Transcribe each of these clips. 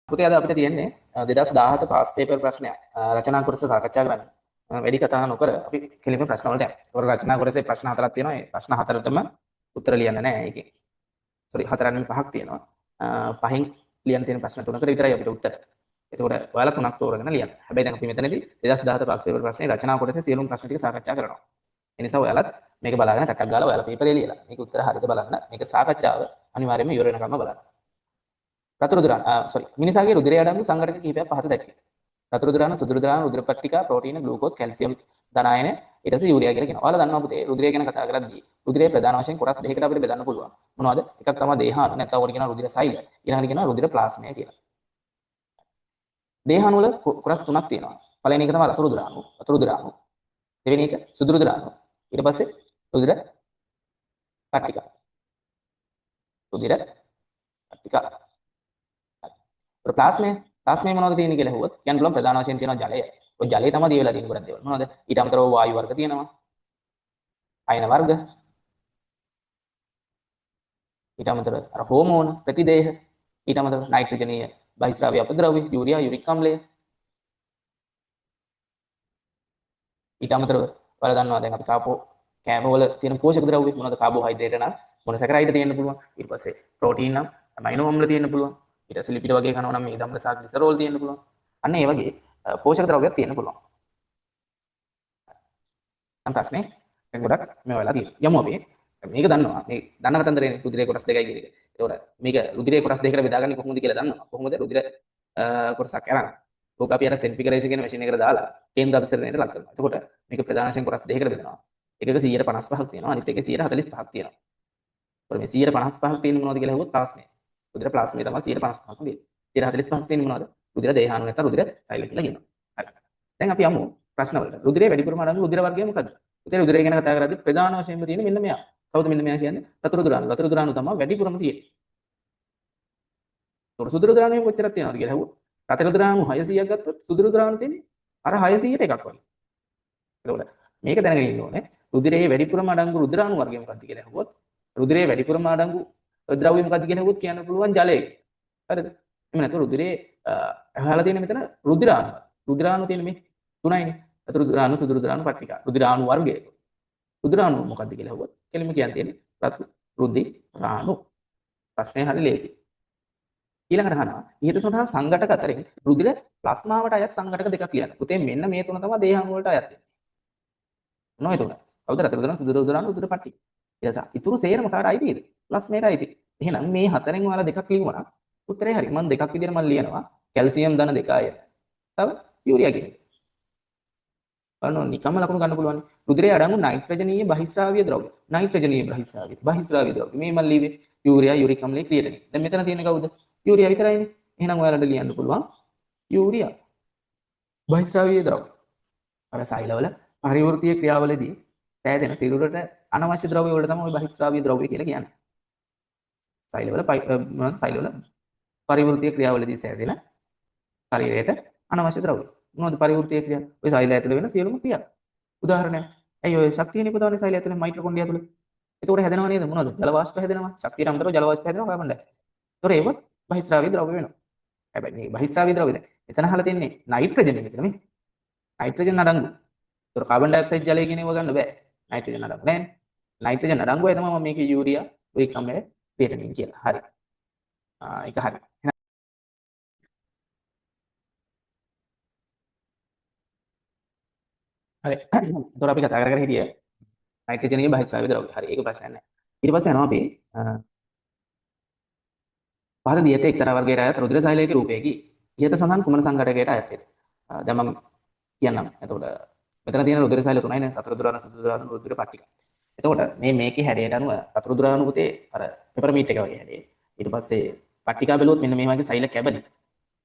පුතේ අද අපිට තියෙන්නේ 2017 පාස් පේපර් ප්‍රශ්නයක්. රචනා කොටස සාකච්ඡා කරන්න. වැඩි කතා නොකර අපි කෙලින්ම ප්‍රශ්න වලට යමු. ඒතකොට රචනා කොටසේ ප්‍රශ්න හතරක් තියෙනවා. ඒ ප්‍රශ්න හතරටම උත්තර ලියන්න නෑ ඒකේ. සෝරි හතරක් නෙමෙයි පහක් තියෙනවා. පහෙන් ලියන්න තියෙන ප්‍රශ්න තුනකට විතරයි අපිට උත්තර. එතකොට ඔයාලා තුනක් තෝරගෙන ලියන්න. හැබැයි දැන් අපි මෙතනදී 2017 පාස් පේපර් ප්‍රශ්නේ රචනා කොටසේ සියලුම ප්‍රශ්න ටික සාකච්ඡා කරනවා. ඒ නිසා ඔයාලත් මේක බලාගෙන ටටක් ගාලා ඔයාලා පේපරේ ලියලා මේක උත්තර හරියද බලන්න. මේක සාකච්ඡාව අනිවාර්යයෙන්ම ඉවර වෙනකම්ම බලන්න. මිනිසාගේ රුධිරය අඩංගු සංඝටක කිහිපයක් පහත දැක්වේ. රතුරු දුරාන සුදුරු දුරාන රුධිර පට්ටිකා ප්‍රෝටීන ග්ලූකෝස් කැල්සියම් ධනායන ඊට පස්සේ යූරියා කියලා කියනවා. ඔයාලා දන්නවා පුතේ රුධිරය ගැන කතා කරද්දී රුධිරය ප්‍රධාන වශයෙන් කොටස් දෙකකට අපිට බෙදන්න පුළුවන්. මොනවද? එකක් තමයි දේහාණු නැත්නම් ඔකට කියනවා රුධිර සෛල. ඊළඟට කියනවා රුධිර ප්ලාස්මය කියලා. දේහාණු වල කොටස් තුනක් තියෙනවා. පළවෙනි එක තමයි රතුරු දුරාණු. දෙවෙනි එක සුදුරු දුරාණු. ඊට පස්සේ රුධිර පට්ටිකා. රුධිර පට්ටිකා. ප්ලාස්මේ මොනවද තියෙන්නේ කියලා හෙව්වොත් කියන්න පුළුවන් ප්‍රධාන වශයෙන් තියෙනවා ජලය. ඔය ජලය තමයි දිය වෙලා තියෙන ගොඩක් දේවල්. මොනවද? ඊට අමතරව වායු වර්ග තියෙනවා. අයන වර්ග. ඊට අමතරව අර හෝමෝන ප්‍රතිදේහ. ඊට අමතරව නයිට්‍රජනීය බහිස්රාව්‍ය අපද්‍රව්‍ය, යූරියා, යුරික් අම්ලය. ඊට අමතරව ඔයාලා දන්නවා දැන් අපි කෑම වල තියෙන පෝෂක ද්‍රව්‍ය මොනවද? කාබෝහයිඩ්‍රේට් නම් මොනොසැකරයිඩ් තියෙන්න පුළුවන්. ඊට පස්සේ ප්‍රෝටීන් නම් ඇමයිනෝ අම්ල තියෙන්න පුළුවන්. ඊට පස්සේ ලිපිඩ වගේ කනවා නම් මේ ධම්ම සහ ග්ලිසරෝල් තියෙන්න පුළුවන්. අන්න ඒ වගේ පෝෂක ද්‍රව්‍යයක් තියෙන්න පුළුවන්. නම් ප්‍රශ්නේ ගොඩක් මේ වෙලාව තියෙනවා. යමු අපි මේක දන්නවා. මේ දන්න කතන්දරේනේ රුධිරයේ කොටස් දෙකයි කියන එක. ඒතකොට මේක රුධිරයේ කොටස් දෙකකට බෙදාගන්නේ කොහොමද කියලා දන්නවා. කොහොමද රුධිර කොටසක් අරන් ඕක අපි අර සෙන්ට්‍රිෆියුගේෂන් කියන මැෂින් එකට දාලා කේන්ද්‍ර අධිසරණයට ලක් කරනවා. එතකොට මේක ප්‍රධාන වශයෙන් කොටස් දෙකකට බෙදනවා. එකක 155ක් තියෙනවා. අනිත් එකේ 145ක් තියෙනවා. ඒතකොට මේ 155ක් තියෙන්නේ මොනවද කියලා අහුවොත් ප්ලාස්මේ. රුධිර ප්ලාස්මේ තමයි 155ක් තියෙන්නේ. 145ක් තියෙන්නේ මොනවද? රුධිර දේහාණු නැත්නම් රුධිර සෛල කියලා කියනවා. හරි. දැන් අපි යමු ප්‍රශ්න වලට. රුධිරයේ වැඩිපුරම අඩංගු රුධිර වර්ගය මොකද්ද? පුතේ රුධිරය ගැන කතා කරද්දී ප්‍රධාන වශයෙන්ම තියෙන්නේ මෙන්න මෙයා. කවුද මෙන්න මෙයා කියන්නේ? රතුරු දුරාණු. රතුරු දුරාණු තමයි වැඩිපුරම තියෙන්නේ. ඒතකොට සුදුරු දුරාණු කොච්චරක් තියෙනවද කියලා අහුවොත් රතුරු දුරාණු 600ක් ගත්තොත් සුදුරු දුරාණු තියෙන්නේ අර 600ට එකක් වගේ. ඒතකොට මේක දැනගෙන ඉන්න ඕනේ. රුධිරයේ වැඩිපුරම අඩංගු රුධිරාණු වර්ගය මොකක්ද කියලා අහුවොත් රුධිරයේ වැඩිපුරම අඩංගු ද්‍රව්‍ය මොකක්ද කියලා අහුවොත් කියන්න පුළුවන් ජලය. හරිද? එහෙම නැත්නම් රුධිරයේ අහලා තියෙන මෙතන රුධිරාණු. රුධිරාණු තියෙන මේ තුනයිනේ. රතුරු දුරාණු සුදුරු දුරාණු පට්ටිකා. රුධිරාණු වර්ගය. රුධිරාණු මොකක්ද කියලා අහුවොත් කෙලින්ම කියන්න තියෙන්නේ රුධිරාණු. ප්‍රශ්නේ හරි ලේසි. ඊළඟට අහනවා ඉහත සඳහන් සංඝටක අතරින් රුධිර ප්ලාස්මාවට අයත් සංඝටක දෙකක් ලියන්න. පුතේ මෙන්න මේ තුන තමයි දේහාණු වලට අයත් වෙන්නේ. මොනවද තුන? කවුද රතුරු දුරාණු සුදුරු දුරාණු රුධිර පට්ටිකා. ඊට පස්සේ ඉතුරු සේරම කාට අයිතිද? ප්ලාස්මේට අයිති. එහෙනම් මේ හතරෙන් ඔයාලා දෙකක් ලියුවා නම් උත්තරේ හරි. මම දෙකක් විදිහට මම ලියනවා. කැල්සියම් ධන 2 අයන. තව යූරියා කියන එක. බලන්න නිකම්ම ලකුණු ගන්න පුළුවන්. රුධිරයේ අඩංගු නයිට්‍රජනීය බහිස්රාවීය ද්‍රව්‍ය. නයිට්‍රජනීය බහිස්රාවීය ද්‍රව්‍ය. මේ මම ලියුවේ යූරියා, යුරික් අම්ලය, ක්‍රියේටිනින්. දැන් මෙතන තියෙන්නේ කවුද? යූරියා විතරයිනේ. එහෙනම් ඔයාලට ලියන්න පුළුවන් යූරියා. බහිස්රාවීය ද්‍රව්‍ය. අර සෛලවල පරිවෘත්තීය ක්‍රියාවලදී තෑදෙන සිරුරට අනවශ්‍ය ද්‍රව්‍ය වලට තමයි බහිස්රාවීය ද්‍රව්‍ය කියලා කියන්නේ. සෛලවල පරිවෘත්තීය ක්‍රියාවලදී සෑදෙන ශරීරයට අනවශ්‍ය ද්‍රව්‍ය. මොනවද පරිවෘත්තීය ක්‍රියා? ඔය සෛල ඇතුළේ වෙන සියලුම ක්‍රියා. උදාහරණයක්. ඇයි ඔය ශක්තිය නිපදවන්නේ සෛල ඇතුළේ මයිටොකොන්ඩ්‍රියා ඇතුළේ? එතකොට හැදෙනව නේද? මොනවද? ජල වාෂ්ප හැදෙනවා. ශක්තියට අමතරව ජල වාෂ්ප හැදෙනවා කාබන් ඩයොක්සයිඩ්. ඒතකොට ඒවත් බහිස්රාවීය ද්‍රව්‍ය වෙනවා. හැබැයි මේ බහිස්රාවීය ද්‍රව්‍ය දැන් එතන අහලා තියන්නේ නයිට්‍රජන් එක කියලා නේ. නයිට්‍රජන් අඩංගු. ඒතකොට කාබන් ඩයොක්සයිඩ් ජලය කියන ඒවා ගන්න බෑ. නයිට්‍රජන් අඩංගු නෑනේ. නයිට්‍රජන් අඩංගුවයි තමයි මම මේකේ යූරියා යුරික් අම්ලය ක්‍රියේටිනින් කියලා. හරි. ඒක හරි. හරි. ඒතකොට අපි කතා කර හිටියේ නයිට්‍රජනීය බහිස්රාවීය ද්‍රව්‍ය. හරි. ඒක ප්‍රශ්නයක් නෑ. ඊට පස්සේ යනවා අපි පහත දියත එක්තරා වර්ගයකට අයත් රුධිර සෛලයක රූපයකි. ඉහත සඳහන් කුමන සංඝටකයට අයත් වේ? දැන් මම කියන්නම්. එතකොට මෙතන තියෙන රුධිර සෛල තුනයිනේ. රතුරු දුරාණු, සුදුරු දුරාණු, රුධිර පට්ටිකා. එතකොට මේකේ හැඩයට අනුව රතුරු දුරාණු පුතේ අර පෙපර්මීට් එක වගේ හැඩේ. ඊට පස්සේ පට්ටිකා බැලුවොත් මෙන්න මේ වගේ සෛල කැබලි.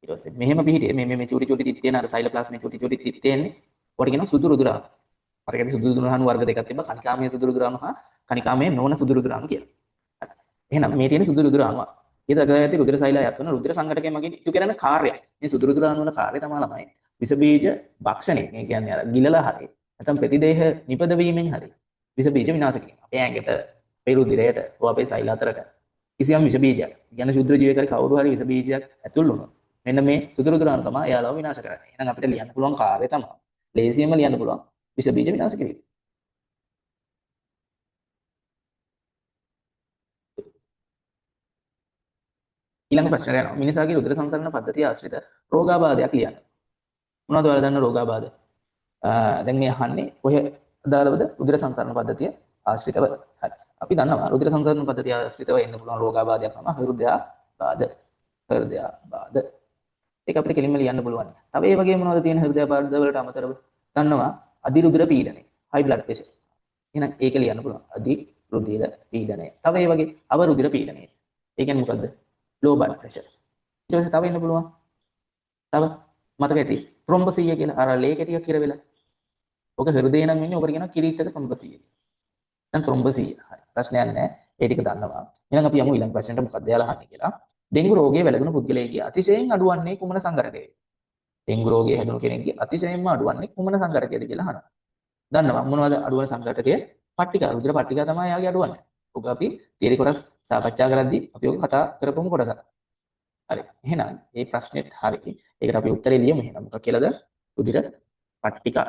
ඊට පස්සේ මෙහෙම පිහිටියේ මේ චූටි චූටි තිත් තියෙන අර සෛලප්ලාස්මේ චූටි චූටි තිත් තියෙන්නේ. ඔකට කියනවා සුදුරු දුරාණු. අරකදී සුදුරු දුරාණු වර්ග දෙකක් තිබ්බා. කණිකාමය සුදුරු දුරාණු හා කණිකාමය නොවන සුදුරු දුරාණු කියලා. එහෙනම් මේ තියෙන සුදුරු දුරාණු ඊට අගයති රුධිර සෛලය අයත් වන රුධිර සංඝටකය මගින් ඉටු කරන කාර්යය. මේ සුදුරු දුරාණු වල කාර්යය තමයි ළමයි විස බීජ භක්ෂණය. මේ කියන්නේ අර ගිලලා හරි නැත්නම් ප්‍රතිදේහ නිපද වීමෙන් හරි විස බීජ විනාශ කිරීම. අපේ ඇඟට, අපේ රුධිරයට, අපේ සෛල අතරට කිසියම් විස බීජයක්, කියන්නේ ශුද්‍ර ජීවිතයක කවුරු හරි විස බීජයක් ඇතුල් වුණොත් මෙන්න මේ සුදු රුධිරාණු තමයි එයාලව විනාශ කරන්නේ. එහෙනම් අපිට ලියන්න පුළුවන් කාර්යය තමයි ලේසියෙන්ම ලියන්න පුළුවන් විස බීජ විනාශ කිරීම. ඊළඟ ප්‍රශ්නයට යනවා. මිනිසාගේ රුධිර සංසරණ පද්ධතිය ආශ්‍රිත රෝගාබාධයක් ලියන්න. මොනවද ඔයාලා දන්න රෝගාබාධ? දැන් මේ අහන්නේ කොහේ අදාළවද? රුධිර සංසරණ පද්ධතිය ආශ්‍රිතව. හරි. අපි දන්නවා රුධිර සංසරණ පද්ධතිය ආශ්‍රිතව එන්න පුළුවන් රෝගාබාධයක් තමයි හෘදයාබාධ. හෘදයාබාධ. ඒක අපිට කෙලින්ම ලියන්න පුළුවන්. තව ඒ වගේ මොනවද තියෙන හෘදයාබාධ වලට අමතරව? දන්නවා අධිරුධිර පීඩනය. high blood pressure. එහෙනම් ඒක ලියන්න පුළුවන්. අධිරුධිර පීඩනය. තව ඒ වගේ අවරුධිර පීඩනය. ඒ කියන්නේ මොකද්ද? low blood pressure. ඊට පස්සේ තව එන්න පුළුවන්. තව මතක ඇති ත්‍රොම්බොසිය කියලා අර ලේ කැටියක් කියලා වෙලා. ඔක හෘදේ නම් වෙන්නේ ඔකට කියනවා කිරීටක ත්‍රොම්බොසිය. දැන් ත්‍රොම්බොසිය. හරි. ප්‍රශ්නයක් නැහැ. ඒ ටික දන්නවා. එහෙනම් අපි යමු ඊළඟ ප්‍රශ්නෙට මොකක්ද යාලා අහන්නේ කියලා. ඩෙන්ගු රෝගයේ වැළඳුණු පුද්ගලයෙක්ගේ අතිශයින් අඩුවන්නේ කුමන සංගරකයේද? ඩෙන්ගු රෝගයේ හැදුණු කෙනෙක්ගේ අතිශයින්ම අඩුවන්නේ කුමන සංගරකයේද කියලා අහනවා. දන්නවා මොනවද අඩුවන සංගරකය? පට්ටිකා රුධිර පට්ටිකා තමයි යාගේ අඩුවන්නේ. ඔක අපි තියරි කොටස් සාකච්ඡා කරද්දී අපි ඔක කතා කරපුවම කොටසක්. හරි. එහෙනම් මේ ප්‍රශ්නේත් හරි. ඒකට අපි උත්තරේ ලියමු එහෙනම්. මොකක් කියලාද? රුධිර පට්ටිකා.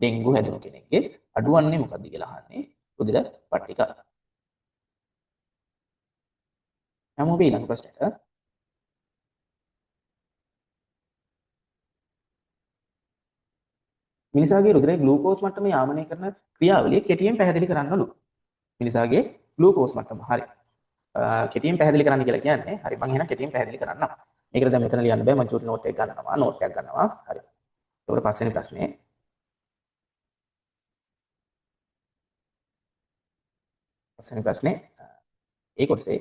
ඩෙන්ගු හැදුණු කෙනෙක්ගේ අඩුවන්නේ මොකක්ද කියලා අහන්නේ. රුධිර පට්ටිකා. යමු අපි ඊළඟ ප්‍රශ්නෙට. මිනිසාගේ රුධිරයේ ග්ලූකෝස් මට්ටම යාමනය කරන ක්‍රියාවලිය කෙටියෙන් පැහැදිලි කරන්නලු. මිනිසාගේ ග්ලූකෝස් මට්ටම. හරි. කෙටියෙන් පැහැදිලි කරන්න කියලා කියන්නේ. හරි මම එහෙනම් කෙටියෙන් පැහැදිලි කරන්නම්. මේකට දැන් මෙතන ලියන්න බෑ. මම චූටි නෝට් එක ගන්නවා. නෝට් එකක් ගන්නවා. හරි. ඒකට පස්වෙනි ප්‍රශ්නේ. පස්වෙනි ප්‍රශ්නේ ඒ කොටසේ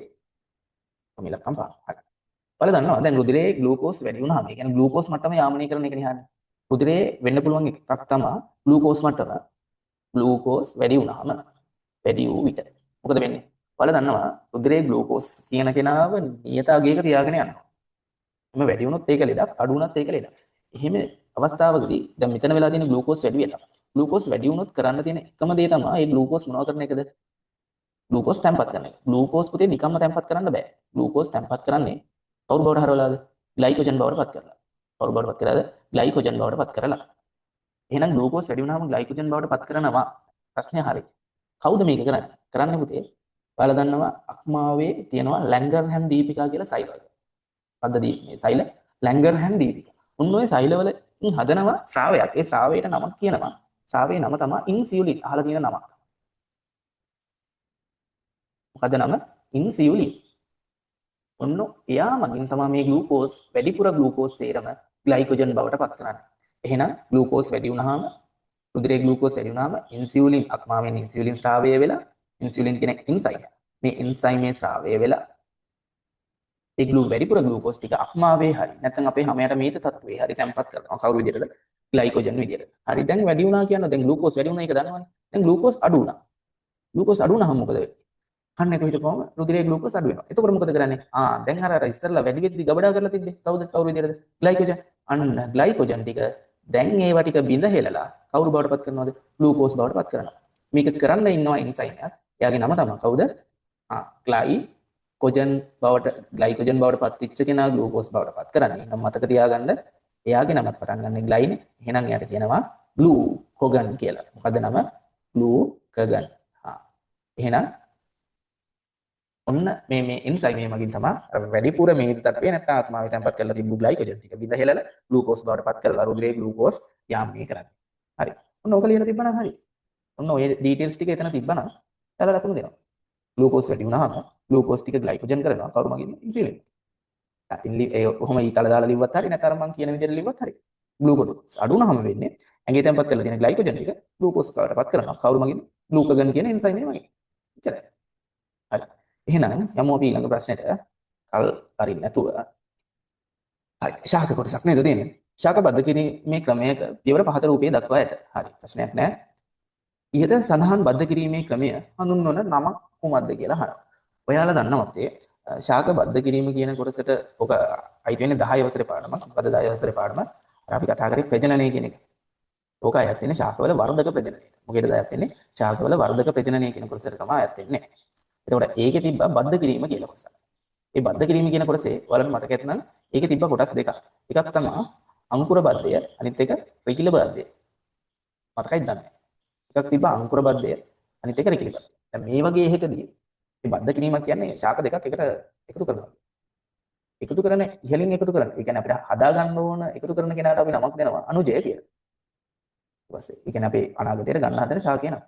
කොමිලක්කම් පාන. හරි. ඔයාලා දන්නවා දැන් රුධිරයේ ග්ලූකෝස් වැඩි වුණාම ඒ කියන්නේ ග්ලූකෝස් මට්ටම යාමනය කරන එකනේ අහන්නේ. රුධිරයේ වෙන්න පුළුවන් එකක් තමයි ග්ලූකෝස් මට්ටම. ග්ලූකෝස් වැඩි වුණාම වැඩි වූ විට මොකද වෙන්නේ? ඔයාලා දන්නවා රුධිරයේ ග්ලූකෝස් කියන කෙනාව නියත අගයක තියාගෙන යනවා. එම වැඩි වුණොත් ඒක ලෙඩක්, අඩු වුණත් ඒක ලෙඩක්. එහෙම අවස්ථාවකදී දැන් මෙතන වෙලා තියෙන ග්ලූකෝස් වැඩි වෙනවා. ග්ලූකෝස් වැඩි වුණොත් කරන්න තියෙන එකම දේ තමයි මේ ග්ලූකෝස් මොනව කරන එකද? ග්ලූකෝස් තැම්පත් කරන එක. ග්ලූකෝස් පුතේ නිකම්ම තැම්පත් කරන්න බෑ. ග්ලූකෝස් තැම්පත් කරන්නේ කවුරු බවට හරවලාද? ග්ලයිකෝජන් බවට පත් කරලා. කවුරු බවට පත් කරලාද? ග්ලයිකෝජන් බවට පත් කරලා. එහෙනම් ග්ලූකෝස් වැඩි වුණාම ග්ලයිකෝජන් බවට පත් කරනවා. ප්‍රශ්නේ හරියි. කවුද මේක කරන්නේ? කරන්නේ පුතේ. ඔයාලා දන්නවා අක්මාවේ තියෙනවා ලැංගර්හෑම් දීපිකා කියලා සෛල. පද්ධතිය මේ සෛල ලැංගර්හෑම් දීපිකා. උන් ඔය සෛලවල හදනවා ශ්‍රාවයක්. ඒ ශ්‍රාවයට නමක් කියනවා. ශ්‍රාවයේ නම තමයි ඉන්සියුලින්. අහලා තියෙන නමක්. මොකද නම? ඉන්සියුලින්. ඔන්න එයා මගින් තමයි මේ ග්ලූකෝස් වැඩිපුර ග්ලූකෝස් සේරම ග්ලයිකෝජන් බවට පත් කරන්නේ. එහෙනම් ග්ලූකෝස් වැඩි වුණාම රුධිරයේ ග්ලූකෝස් වැඩි වුණාම ඉන්සියුලින් අක්මාවෙන් ඉන්සියුලින් ස්‍රාවය වෙලා ඉන්සියුලින් කියන එන්සයිම. මේ එන්සයිමේ ස්‍රාවය වෙලා ඒ වැඩිපුර ග්ලූකෝස් ටික අක්මාවේ හරි නැත්නම් අපේ හැමයට මේත තත්ත්වයේ හරි තැම්පත් කරනවා. කවුරු විදිහටද? ග්ලයිකෝජන් විදිහට. හරි දැන් වැඩි වුණා කියන්නේ දැන් ග්ලූකෝස් වැඩි වුණා ඒක දන්නවනේ. දැන් ග්ලූකෝස් අඩු වුණා. ග්ලූකෝස් අඩු වුණාම මොකද වෙන්නේ? කන්න එක හිටපුවම රුධිරයේ ග්ලූකෝස් අඩු වෙනවා. එතකොට මොකද කරන්නේ? දැන් අර ඉස්සරලා වැඩි වෙද්දි ගබඩා කරලා තිබ්බේ. කවුරු විදිහටද? ග්ලයිකෝජන්. අන්න ග්ලයිකෝජන් ටික දැන් ඒවා ටික බිඳ හෙලලා කවුරු බවට පත් කරනවද? ග්ලූකෝස් බවට පත් කරනවා. මේක කරන්න ඉන්නවා එන්සයිම් එකක්. එයාගේ නම තමයි කවුද? ග්ලයිකෝජන් බවට ග්ලයිකෝජන් බවට පත් වෙච්ච කෙනා ග්ලූකෝස් බවට පත් කරන්නේ. නම් මතක තියාගන්න එයාගේ නමත් පටන් ගන්න ග්ලයිනේ. එහෙනම් එයාට කියනවා ග්ලූකෝගන් කියලා. මොකද නම? ග්ලූකෝගන්. එහෙනම් ඔන්න මේ එන්සයිම් මේ මගින් තමයි වැඩිපුර මේක තට්ටුවේ නැත්නම් ආත්මාවේ තැම්පත් කරලා තිබ්බු ග්ලයිකෝජන් ටික බිඳ හෙලලා ග්ලූකෝස් බවට පත් කරලා රුධිරයේ ග්ලූකෝස් යාමනය කරන්නේ. හරි. ඔන්න ඕක ලියලා තිබ්බනම් හරි. ඔන්න ඔය ඩීටේල්ස් ටික එතන තිබ්බනම් එයාලා ලකුණු දෙනවා. ග්ලූකෝස් වැඩි වුණාම ග්ලූකෝස් ටික ග්ලයිකෝජන් කරනවා කවුරු මගින්ද? ඉන්සියුලින්. ඉතින් ඒ කොහොම ඊතල දාලා ලිව්වත් හරි නැත්නම් මම කියන විදිහට ලිව්වත් හරි. ග්ලූකෝස් අඩු වුණාම වෙන්නේ ඇඟේ තැම්පත් කරලා තියෙන ග්ලයිකෝජන් ටික ග්ලූකෝස් බවට පත් කරනවා කවුරු මගින්ද? ග්ලූකෝගන් කියන එන්සයිම් එක මගින්. එච්චරයි. හරි. එහෙනම් යමු අපි ඊළඟ ප්‍රශ්නෙට කල් අරින්න නැතුව. හරි. ශාක කොටසක් නේද තියෙන්නේ? ශාක බද්ධ කිරීමේ ක්‍රමයක පියවර 5 රූපයේ දක්වා ඇත. හරි. ප්‍රශ්නයක් නැහැ. ඉහත සඳහන් බද්ධ කිරීමේ ක්‍රමය හඳුන්වන නම කුමක්ද කියලා අහනවා. ඔයාලා දන්නවද ශාක බද්ධ කිරීම කියන කොටසට ඔක අයිති වෙන්නේ 10 වසරේ පාඩම. මොකද 10 වසරේ පාඩම අපි කතා කරේ ප්‍රජනනය කියන එක. ඕක අයත් වෙන්නේ ශාකවල වර්ධක ප්‍රජනනයට. මොකේද අයත් වෙන්නේ? ශාකවල වර්ධක ප්‍රජනනය කියන කොටසට තමයි අයත් වෙන්නේ. එතකොට ඒකේ තිබ්බ බද්ධ කිරීම කියලා කොටස. ඒ බද්ධ කිරීම කියන කොටසේ ඔයාලට මතක ඇත්නම් ඒකේ තිබ්බ කොටස් දෙකක්. එකක් තමයි අංකුර බද්ධය, අනිත් එක රිකිල බද්ධය. මතකයිද දන්නේ? එකක් තිබ්බ අංකුර බද්ධය, අනිත් එක රිකිල බද්ධය. දැන් මේ වගේ එකකදී මේ බද්ධ කිරීමක් කියන්නේ ශාක දෙකක් එකට එකතු කරනවා. එකතු කරන ඉහලින් එකතු කරන. ඒ කියන්නේ අපිට හදා ගන්න ඕන එකතු කරන කෙනාට අපි නමක් දෙනවා අනුජය කියලා. ඊට පස්සේ ඒ කියන්නේ අපේ අනාගතයට ගන්න හදන ශාකය නම.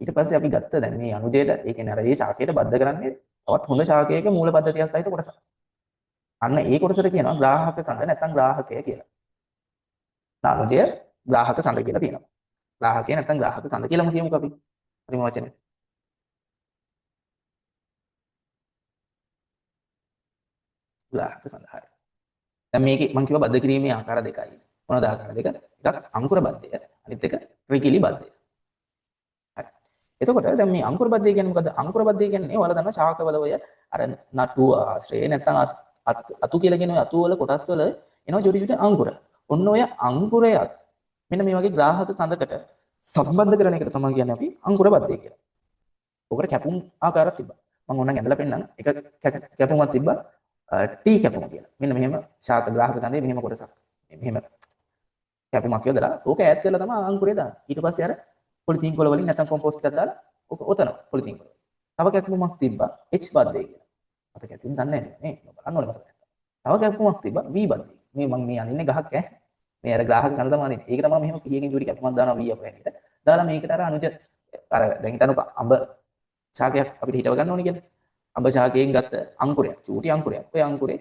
ඊට පස්සේ අපි ගත්ත දැන් මේ අනුජයට ඒ කියන්නේ අර මේ ශාකයට බද්ධ කරන්නේ තවත් හොඳ ශාකයක මූල පද්ධතියක් සහිත කොටසක්. අන්න ඒ කොටසට කියනවා ග්‍රාහක කඳ නැත්නම් ග්‍රාහකය කියලා. අනුජය ග්‍රාහක කඳ කියලා තියෙනවා. ග්‍රාහකය නැත්නම් ග්‍රාහක කඳ කියලාම කියමුකෝ අපි. හරිම වචනේ. ග්‍රාහක කඳ හරි. දැන් මේකේ මම කිව්වා බද්ධ කිරීමේ ආකාර දෙකයි. මොනවද ආකාර දෙක? එකක් අංකුර බද්ධය, අනිත් එක රිකිලි බද්ධය. හරි. එතකොට දැන් මේ අංකුර බද්ධය කියන්නේ මොකද්ද? අංකුර බද්ධය කියන්නේ ඔයාලා දන්නා ශාකවල ඔය අර නටු ආශ්‍රය නැත්නම් අතු කියලා කියන අතු වල කොටස් වල එනවා චුටි චුටි අංකුර. ඔන්න ඔය අංකුරයක් මෙන්න මේ වගේ ග්‍රාහක කඳකට සම්බන්ධ කරන එකට තමයි කියන්නේ අපි අංකුර බද්ධය කියලා. ඔකට කැපුම් ආකාරයක් තිබ්බා. මම ඕනනම් ඇඳලා පෙන්නන්න. එක කැපුමක් තිබ්බා ටී කැපුම කියලා. මෙන්න මෙහෙම ශාක ග්‍රාහක කඳේ මෙහෙම කොටසක්. මෙහෙම කැපුමක් යොදලා ඕක ඈඩ් කරලා තමයි අංකුරය දාන්නේ. ඊට පස්සේ අර පොලිතීන් කොළ වලින් නැත්නම් කොම්පෝස්ට් එකක් දාලා ඕක ඔතන පොලිතීන් කොළ. තව කැපුමක් තිබ්බා H බද්ධය කියලා. මතක ඇතින් දන්නේ නැහැ නේ. බලන්න ඕනේ මතක. තව කැපුමක් තිබ්බා V බද්ධය. මේ මම මේ අඳින්නේ ගහක් ඈ. මේ අර ග්‍රාහක කඳ තමයි අඳින්නේ. ඒක තමයි මෙහෙම පියකින් චූටි කැපුමක් දානවා V අපේ හැටියට. දාලා මේකට අර අනුජ අර දැන් හිතන්නකෝ අඹ ශාකයක් අපිට හිටව ගන්න ඕනේ කියලා. අඹ ශාකයෙන් ගත්ත අංකුරයක්, චූටි අංකුරයක්. ඔය අංකුරේ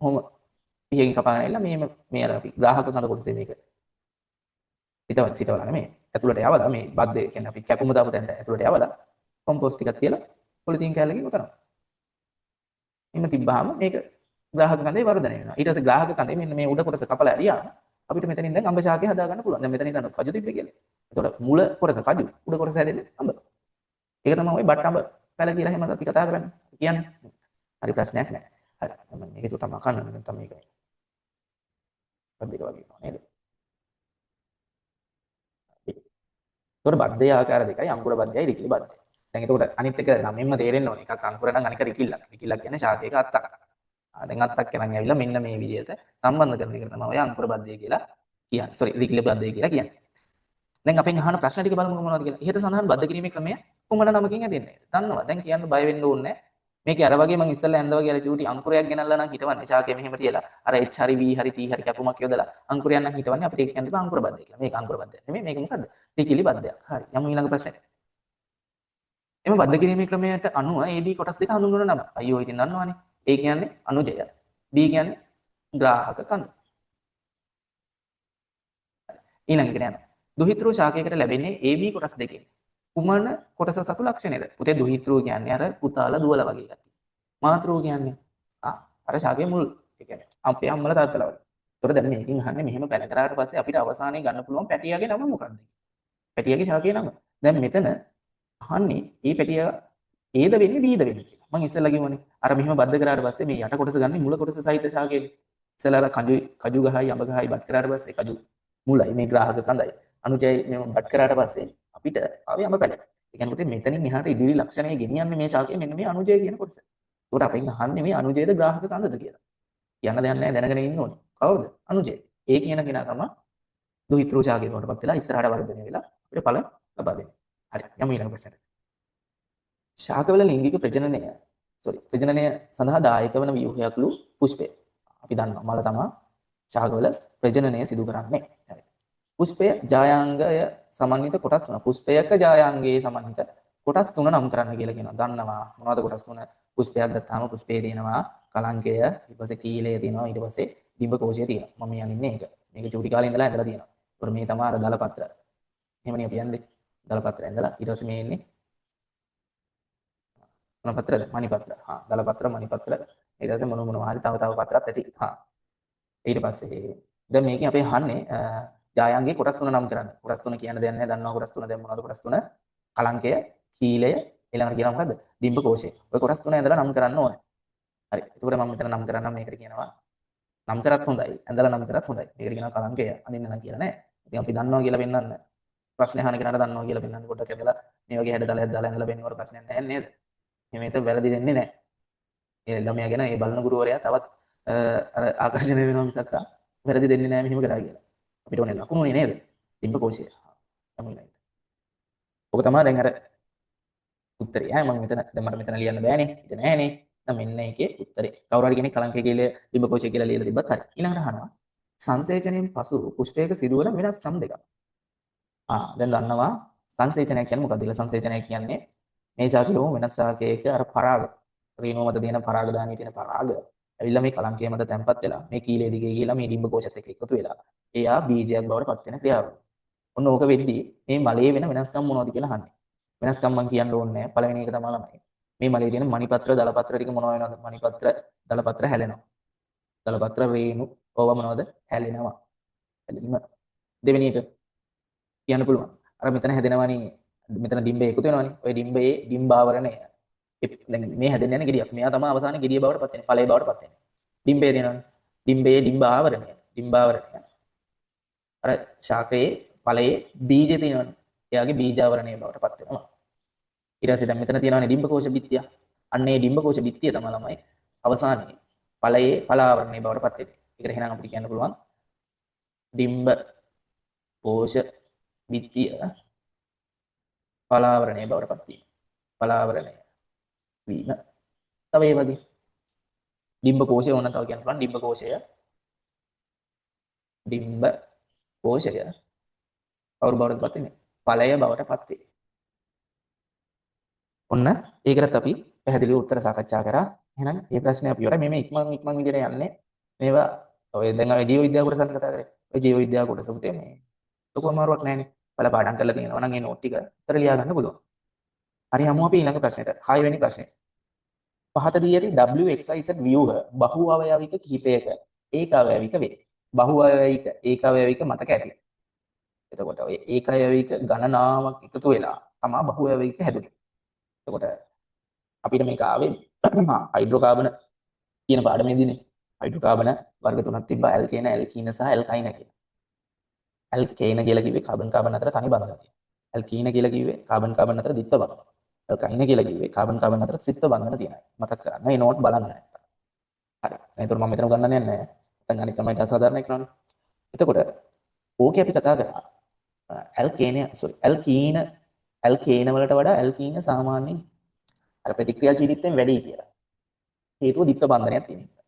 කොහොම පියකින් කපාගෙන ඇවිල්ලා මේ අර අපි ග්‍රාහක කඳ කොටසේ මේක සිටවලා නෙමෙයි. ඇතුළට යවලා මේ බද්දේ කියන්නේ අපි කැපුම දාපු තැනට ඇතුළට යවලා කොම්පෝස්ට් ටිකක් තියලා පොලිතීන් කෑල්ලකින් උතනවා. එimhe තිබ්බාම මේක ග්‍රාහක කඳේ වර්ධනය වෙනවා. ඊට පස්සේ ග්‍රාහක කඳේ මෙන්න මේ උඩ කොටස කපලා ඇරියාම අපිට මෙතනින් දැන් අඹ ශාකය හදා ගන්න පුළුවන්. දැන් මෙතනින් ගන්න කජු තිබ්බේ කියලා. ඒතකොට මුල කොටස කජු, උඩ කොටස හැදෙන්නේ අඹ. ඒක තමයි ওই බට් අඹ පැල කියලා එහෙම අපි කතා කරන්නේ. කියන්නේ. හරි ප්‍රශ්නයක් නෑ. හරි. මම මේක චුට්ටක් මකන්න නැත්නම් මේක පද්දික වගේ වෙනවා නේද? එතකොට බද්ධයේ ආකාර දෙකයි අංකුර බද්ධයයි රිකිලි බද්ධයයි. දැන් එතකොට අනිත් එක නමෙන්ම තේරෙන්න ඕනේ. එකක් අංකුර නම් අනික රිකිල්ලක්. රිකිල්ලක් කියන්නේ ශාකයක අත්තක්. දැන් අත්තක් කරන් ඇවිල්ලා මෙන්න මේ විදිහට සම්බන්ධ කරන එක තමයි ඔය අංකුර බද්ධය කියලා කියන්නේ. සෝරි රිකිලි බද්ධය කියලා කියන්නේ. දැන් අපෙන් අහන ප්‍රශ්න ටික බලමු මොනවද කියලා. ඉහත සඳහන් බද්ධ කිරීමේ ක්‍රමය කුමන නමකින් හැදෙන්නේ? දන්නවා. දැන් කියන්න බය වෙන්න ඕනේ නැහැ. මේකේ අර වගේ මම ඉස්සෙල්ලා ඇඳ වගේ අර චූටි අංකුරයක් ගෙනල්ලා නම් හිටවන්නේ ශාකය මෙහෙම තියලා අර H හරි V හරි T හරි කැපුමක් යොදලා අංකුරයක් නම් හිටවන්නේ අපිට ඒක කියන්න බෑ අංකුර බද්ධය කියලා. මේක අංකුර බද්ධය නෙමෙයි මේක මොකද්ද? රිකිලි බද්ධයක්. හරි. යමු ඊළඟ ප්‍රශ්නෙට. එම බද්ධ කිරීමේ ක්‍රමයට අනුව AB කොටස් දෙක හඳුන්වන නම. අයියෝ ඉතින් දන්නවනේ. A කියන්නේ අනුජය. B කියන්නේ ග්‍රාහක කඳ. ඊළඟට යනවා. දුහිතෘ ශාකයකට ලැබෙන්නේ AB කොටස් දෙකෙන්. කුමන කොටස සතු ලක්ෂණයද? පුතේ දුහිතෘ කියන්නේ අර පුතාලා දුවලා වගේ කට්ටිය. මාතෘ කියන්නේ අර ශාකයේ මුල්. ඒ කියන්නේ අපේ අම්මලා තාත්තලා වගේ. ඒතකොට දැන් මේකෙන් අහන්නේ මෙහෙම පැන කරාට පස්සේ අපිට අවසානයේ ගන්න පුළුවන් පැටියාගේ නම මොකක්ද? පැටියාගේ ශාකයේ නම. දැන් මෙතන අහන්නේ මේ පැටිය Aද වෙන්නේ Bද වෙන්නේ කියලා. මම ඉස්සෙල්ලා කිව්වනේ. අර මෙහෙම බද්ධ කරාට පස්සේ මේ යට කොටස ගන්න මුල කොටස සහිත ශාකයේ. ඉස්සෙල්ලා අර කජු ගහයි අඹ ගහයි බත් කරාට පස්සේ කජු මුලයි මේ ග්‍රාහක කඳයි. අනුජයි මෙහෙම බත් කරාට පස්සේ අපිට ආවේ අඹ පැල. ඒ කියන්නේ පුතේ මෙතනින් එහාට ඉදිරි ලක්ෂණය ගෙනියන්නේ මේ ශාකයේ මෙන්න මේ අනුජය කියන කොටස. ඒකට අපෙන් අහන්නේ මේ අනුජයද ග්‍රාහක කඳද කියලා. කියන්න දෙයක් නැහැ දැනගෙන ඉන්න ඕනේ. කවුද? අනුජය. ඒ කියන කෙනා තමයි දුහිතෘ ශාකයේ වලටපත් වෙලා ඉස්සරහට වර්ධනය වෙලා අපිට ඵල ලබා දෙන්නේ. හරි. යමු ඊළඟ ප්‍රශ්නට. ශාකවල ලිංගික ප්‍රජනනය සඳහා දායක වන ව්‍යුහයක්ලු පුෂ්පය. අපි දන්නවා මල තමයි ශාකවල ප්‍රජනනය සිදු කරන්නේ. හරි. පුෂ්පය ජායාංගය සමන්විත කොටස් තුන. පුෂ්පයක ජායාංගයේ සමන්විත කොටස් තුන නම් කරන්න කියලා කියනවා. දන්නවා මොනවද කොටස් තුන? පුෂ්පයක් ගත්තාම පුෂ්පයේ තියෙනවා කලංකය, ඊට පස්සේ කීලය තියෙනවා, ඊට පස්සේ ඩිම්බ කෝෂය තියෙනවා. මම යන්නේ ඒක. මේක චූටි කාලේ ඉඳලා ඇඳලා තියෙනවා. ඒතකොට මේ තමයි අර දලපත්‍ර. එහෙමනේ අපි යන්නේ. දලපත්‍ර ඇඳලා ඊට පස්සේ මේ එන්නේ මොන පත්‍රද? මණිපත්‍ර. දලපත්‍ර, මණිපත්‍ර. ඊට පස්සේ මොනවා හරි තව පත්‍රත් ඇති. ඊට පස්සේ දැන් මේකේ අපි අහන්නේ ජායංගයේ කොටස් තුන නම් කරන්න. කොටස් තුන කියන දෙයක් නැහැ. දන්නවා කොටස් තුන දැන් මොනවද කොටස් තුන? කලංකය, කීලය, ඊළඟට කියනවා මොකද්ද? ඩිම්බ කෝෂය. ඔය කොටස් තුන ඇඳලා නම් කරන්න ඕනේ. හරි. ඒකෝර මම මෙතන නම් කරන්නම් මේකට කියනවා. නම් කරත් හොඳයි. ඇඳලා නම් කරත් හොඳයි. මේකට කියනවා කලංකය. අඳින්න නම් කියලා නෑ. ඉතින් අපි දන්නවා කියලා පෙන්නන්න. ප්‍රශ්නේ අහන කෙනාට දන්නවා කියලා පෙන්නන්න. පොඩ්ඩක් ඇදලා මේ වගේ හැඩ දාලා ඇඳලා පෙන්නනකොට ප්‍රශ්නයක් නැහැ නේද? මේක වැරදි දෙන්නේ නැහැ. ඒ ළමයා ගැන ඒ බලන ගුරුවරයා තවත් අර ආකර්ෂණය වෙනවා මිසක් වැරදි දෙන්නේ නැහැ මෙහෙම කරා කියලා. අපිට ඕනේ ලකුණුනේ නේද? ඩිම්බ කෝෂය. ළමයි. ඔක තමයි දැන් අර උත්තරේ. මම මෙතන දැන් මට මෙතන ලියන්න බෑනේ. ඉතින් නෑනේ. දැන් මෙන්න ඒකේ උත්තරේ. කවුරු හරි කෙනෙක් කලංකය කියලා ඩිම්බ කෝෂය කියලා ලියලා තිබ්බත් හරි. ඊළඟට අහනවා සංසේචනයෙන් පසු පුෂ්පයක සිදුවන වෙනස්කම් දෙකක්. දැන් දන්නවා සංසේචනය කියන්නේ මොකක්ද කියලා. සංසේචනය කියන්නේ මේ ශාකයෝ වෙනස් ශාකයක අර පරාග රීනෝ මත තියෙන පරාග දානයේ තියෙන පරාග ඇවිල්ලා මේ කලංකය මත තැම්පත් වෙලා මේ කීලේ දිගේ ගිහිලා මේ ඩිම්බ කෝෂත් එක්ක එකතු වෙලා එයා බීජයක් බවට පත් වෙන ක්‍රියාව. ඔන්න ඕක වෙද්දී මේ මලයේ වෙන වෙනස්කම් මොනවද කියලා අහන්නේ. වෙනස්කම් මම කියන්න ඕනේ නැහැ. පළවෙනි එක තමයි ළමයි. මේ මලයේ තියෙන මණිපත්‍ර දලපත්‍ර ටික මොනව වෙනවද? මණිපත්‍ර දලපත්‍ර හැලෙනවා. දලපත්‍ර රේණු ඕවා මොනවද? හැලෙනවා. හැලීම. දෙවෙනි එක කියන්න පුළුවන්. අර මෙතන හැදෙනවනේ මෙතන ඩිම්බේ එකතු වෙනවනේ. ওই ඩිම්බයේ ඩිම්බාවරණය. දැන් මේ හැදෙන්න යන ගෙඩියක්. මෙයා තමයි අවසානයේ ගෙඩිය බවට පත් වෙන්නේ. ඵලයේ බවට පත් වෙන්නේ. ඩිම්බේ දෙනවනේ. ඩිම්බයේ ඩිම්බාවරණය. ඩිම්බාවරණය. අර ශාකයේ ඵලයේ බීජය තියෙනවනේ. එයාගේ බීජාවරණය බවට පත් වෙනවා. ඊට පස්සේ දැන් මෙතන තියෙනවනේ ඩිම්බකෝෂ බිත්තිය. අන්න ඒ ඩිම්බකෝෂ බිත්තිය තමයි ළමයි අවසානයේ ඵලයේ ඵලාවරණය බවට පත් වෙන්නේ. ඒකට එහෙනම් අපිට කියන්න පුළුවන් ඩිම්බ කෝෂ බිත්තිය ඵලාවරණය බවට පත් වීම. ඵලාවරණය වීම. තව ඒ වගේ ඩිම්බ කෝෂය ඕන තව කියන්න පුළුවන් ඩිම්බ කෝෂය කවුරු බවටද පත් වෙන්නේ? ඵලය බවට පත් වේ. ඔන්න ඒකටත් අපි පැහැදිලිව උත්තර සාකච්ඡා කරා. එහෙනම් මේ ප්‍රශ්නේ අපි ඉවරයි. මේ ඉක්මන් විදිහට යන්නේ. මේවා ඔය දැන් අපි ජීව විද්‍යාව කොටසත් කතා කරේ. ඔය ජීව විද්‍යාව කොටස උතේ මේ ලොකු අමාරුවක් නැහැනේ. බලලා පාඩම් කරලා තියෙනවා නම් ඒ නෝට් ටික උත්තර ලියා ගන්න පුළුවන්. හරි යමු අපි ඊළඟ ප්‍රශ්නෙට. 6 වෙනි ප්‍රශ්නේ. පහත දී ඇති WXYZ ව්‍යුහ බහු අවයවික කිහිපයක ඒකාවයවික වේ. බහු අවයවික ඒකාවයවික මතක ඇති. එතකොට ඔය ඒකාවයවික ගණනාවක් එකතු වෙලා තමයි බහු අවයවික හැදුනේ. එතකොට අපිට මේක ආවේ හයිඩ්‍රෝකාබන කියන පාඩමේදීනේ. හයිඩ්‍රෝකාබන වර්ග තුනක් තිබ්බා ඇල්කේන, ඇල්කීන සහ ඇල්කයින කියලා. ඇල්කේන කියලා කිව්වේ කාබන් කාබන් අතර තනි බන්ධන තියෙනවා. ඇල්කීන කියලා කිව්වේ කාබන් කාබන් අතර ද්විත්ව බන්ධන. ඇල්කයින කියලා කිව්වේ කාබන් කාබන් අතර ත්‍රිත්ව බන්ධන තියෙනවා. මතක් කරගන්න. මේ නෝට් බලන්න නැත්තම්. හරි. එතකොට මම මෙතන ගන්නන්නේ නැහැ. නැත්නම් අනිත් තමයි අසාධාරණ කරන්නේ. එතකොට ඕකේ අපි කතා කරා ඇල්කේන වලට වඩා ඇල්කීන සාමාන්‍යයෙන් අර ප්‍රතික්‍රියාශීලීත්වයෙන් වැඩි කියලා. හේතුව ද්විත්ව බන්ධනයක් තියෙන නිසා.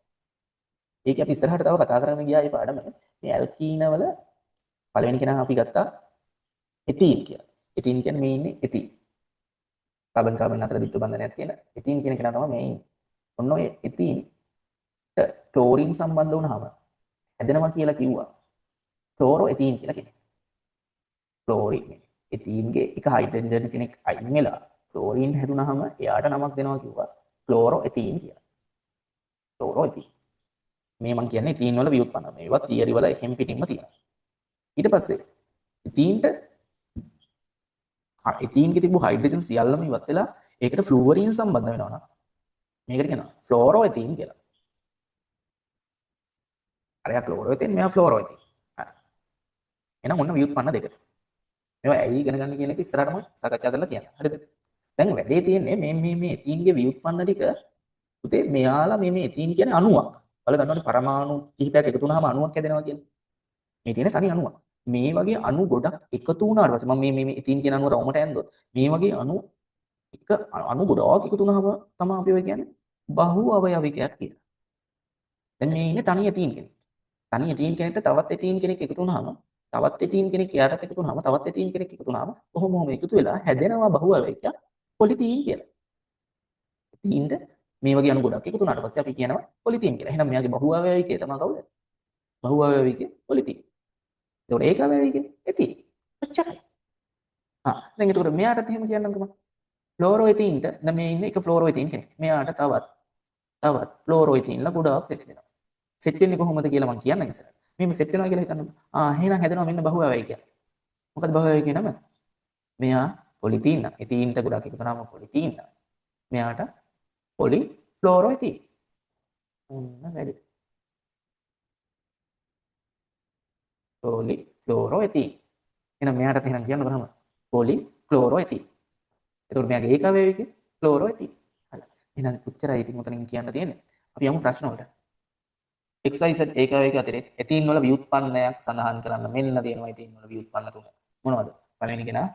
ඒක අපි ඉස්සරහට තව කතා කරන්න ගියා මේ පාඩමේ. මේ ඇල්කීන වල පළවෙනි කෙනා අපි ගත්තා එතීන් කියලා. එතීන් කියන්නේ මේ ඉන්නේ එතීන්. කාබන් කාබන් අතර ද්විත්ව බන්ධනයක් තියෙන එතීන් කියන කෙනා තමයි මේ ඉන්නේ. ඔන්න ඔය එතීන් ක්ලෝරින් සම්බන්ධ වුණාම හැදෙනවා කියලා කිව්වා. ක්ලෝරෝ එතීන් කියලා කියනවා. ක්ලෝරින් එතීන්ගේ එක හයිඩ්‍රජන් කෙනෙක් අයින් වෙලා ක්ලෝරින් හැදුනහම එයාට නමක් දෙනවා කිව්වා. ක්ලෝරෝ එතීන් කියලා. ක්ලෝරෝ එතීන්. මේ මම කියන්නේ එතීන් වල ව්‍යුත්පන්න. මේවා තියරි වල එහෙම් පිටින්ම තියෙනවා. ඊට පස්සේ එතීන්ගේ තිබු හයිඩ්‍රජන් සියල්ලම ඉවත් වෙලා ඒකට ෆ්ලුවරින් සම්බන්ධ වෙනවා නම් මේකට කියනවා ෆ්ලෝරෝ එතීන් කියලා. අරයා ක්ලෝරෝ එතීන් මෙයා ෆ්ලෝරෝ එතීන්. හරි. එහෙනම් ඔන්න ව්‍යුත්පන්න දෙක. මේවා ඇයි ඉගෙන ගන්න කියන එක ඉස්සරහටම සාකච්ඡා කරලා තියන්න. හරිද? දැන් වැඩේ තියෙන්නේ මේ එතීන්ගේ ව්‍යුත්පන්න ටික උතේ මෙයාලා මේ එතීන් කියන්නේ අණුවක්. ඔයාලා දන්නවනේ පරමාණු කිහිපයක් එකතු වුණාම අණුවක් හැදෙනවා කියන්නේ. මේ තියෙන තනි අණුවක්. මේ වගේ අණු ගොඩක් එකතු වුණාට පස්සේ මම මේ එතීන් කියන අණුව රවුමට ඇන්දොත් මේ වගේ අණු ගොඩක් එකතු වුණාම තමයි අපි ඔය කියන්නේ බහු අවයවිකයක් කියලා. දැන් මේ ඉන්නේ තනි එතීන් කෙනෙක්. තනි එතීන් කෙනෙක්ට තවත් එතීන් කෙනෙක් එකතු වුණාම තවත් එතීන් කෙනෙක් එයාටත් එකතු වුණාම තවත් එතීන් කෙනෙක් එකතු වුණාම කොහොම එකතු වෙලා හැදෙනවා බහු අවයවිකයක් පොලිතීන් කියලා. එතීන්ට මේ වගේ අණු ගොඩක් එකතු වුණාට පස්සේ අපි කියනවා පොලිතීන් කියලා. එහෙනම් මෙයාගේ බහු අවයවිකය තමයි කවුද? බහු අවයවිකය පොලිතීන්. ඒකට ඒක අවයවිකය එතීන්. ඔච්චරයි. දැන් ඒකට මෙයාටත් එහෙම කියන්නම්කම. ෆ්ලෝරෝ එතීන්ට දැන් මේ ඉන්නේ එක ෆ්ලෝරෝ එතීන් කෙනෙක්. මෙයාට තවත් ෆ්ලෝරෝ එතීන්ලා ගොඩක් සෙට් වෙනවා. සෙට් වෙන්නේ කොහොමද කියලා මම කියන්නම් ඉස්සරහ. මෙහෙම සෙට් වෙනවා කියලා හිතන්න. එහෙනම් හැදෙනවා මෙන්න බහු අවයවිකය. මොකද බහු අවයවිකය නම? මෙයා පොලිතීන් නම් එතීන්ට ගොඩක් එකතු වුණාම පොලිතීන් නම්. මෙයාට පොලි ෆ්ලෝරෝ එතීන්. ඔන්න වැඩි. පොලි ෆ්ලෝරෝ එතීන්. එහෙනම් මෙයාට එහෙනම් කියන්න කොහොමද? පොලි ෆ්ලෝරෝ එතීන්. එතකොට මෙයාගේ ඒක අවයවිකය ෆ්ලෝරෝ එතීන්. හරි. එහෙනම් කොච්චරයි ඉතින් උතනින් කියන්න තියෙන්නේ. අපි යමු ප්‍රශ්න වලට. XYZ ඒකාවේක අතරේ එතීන් වල ව්‍යුත්පන්නයක් සඳහන් කරන්න. මෙන්න තියෙනවා එතීන් වල ව්‍යුත්පන්න තුන. මොනවද? පළවෙනි කෙනා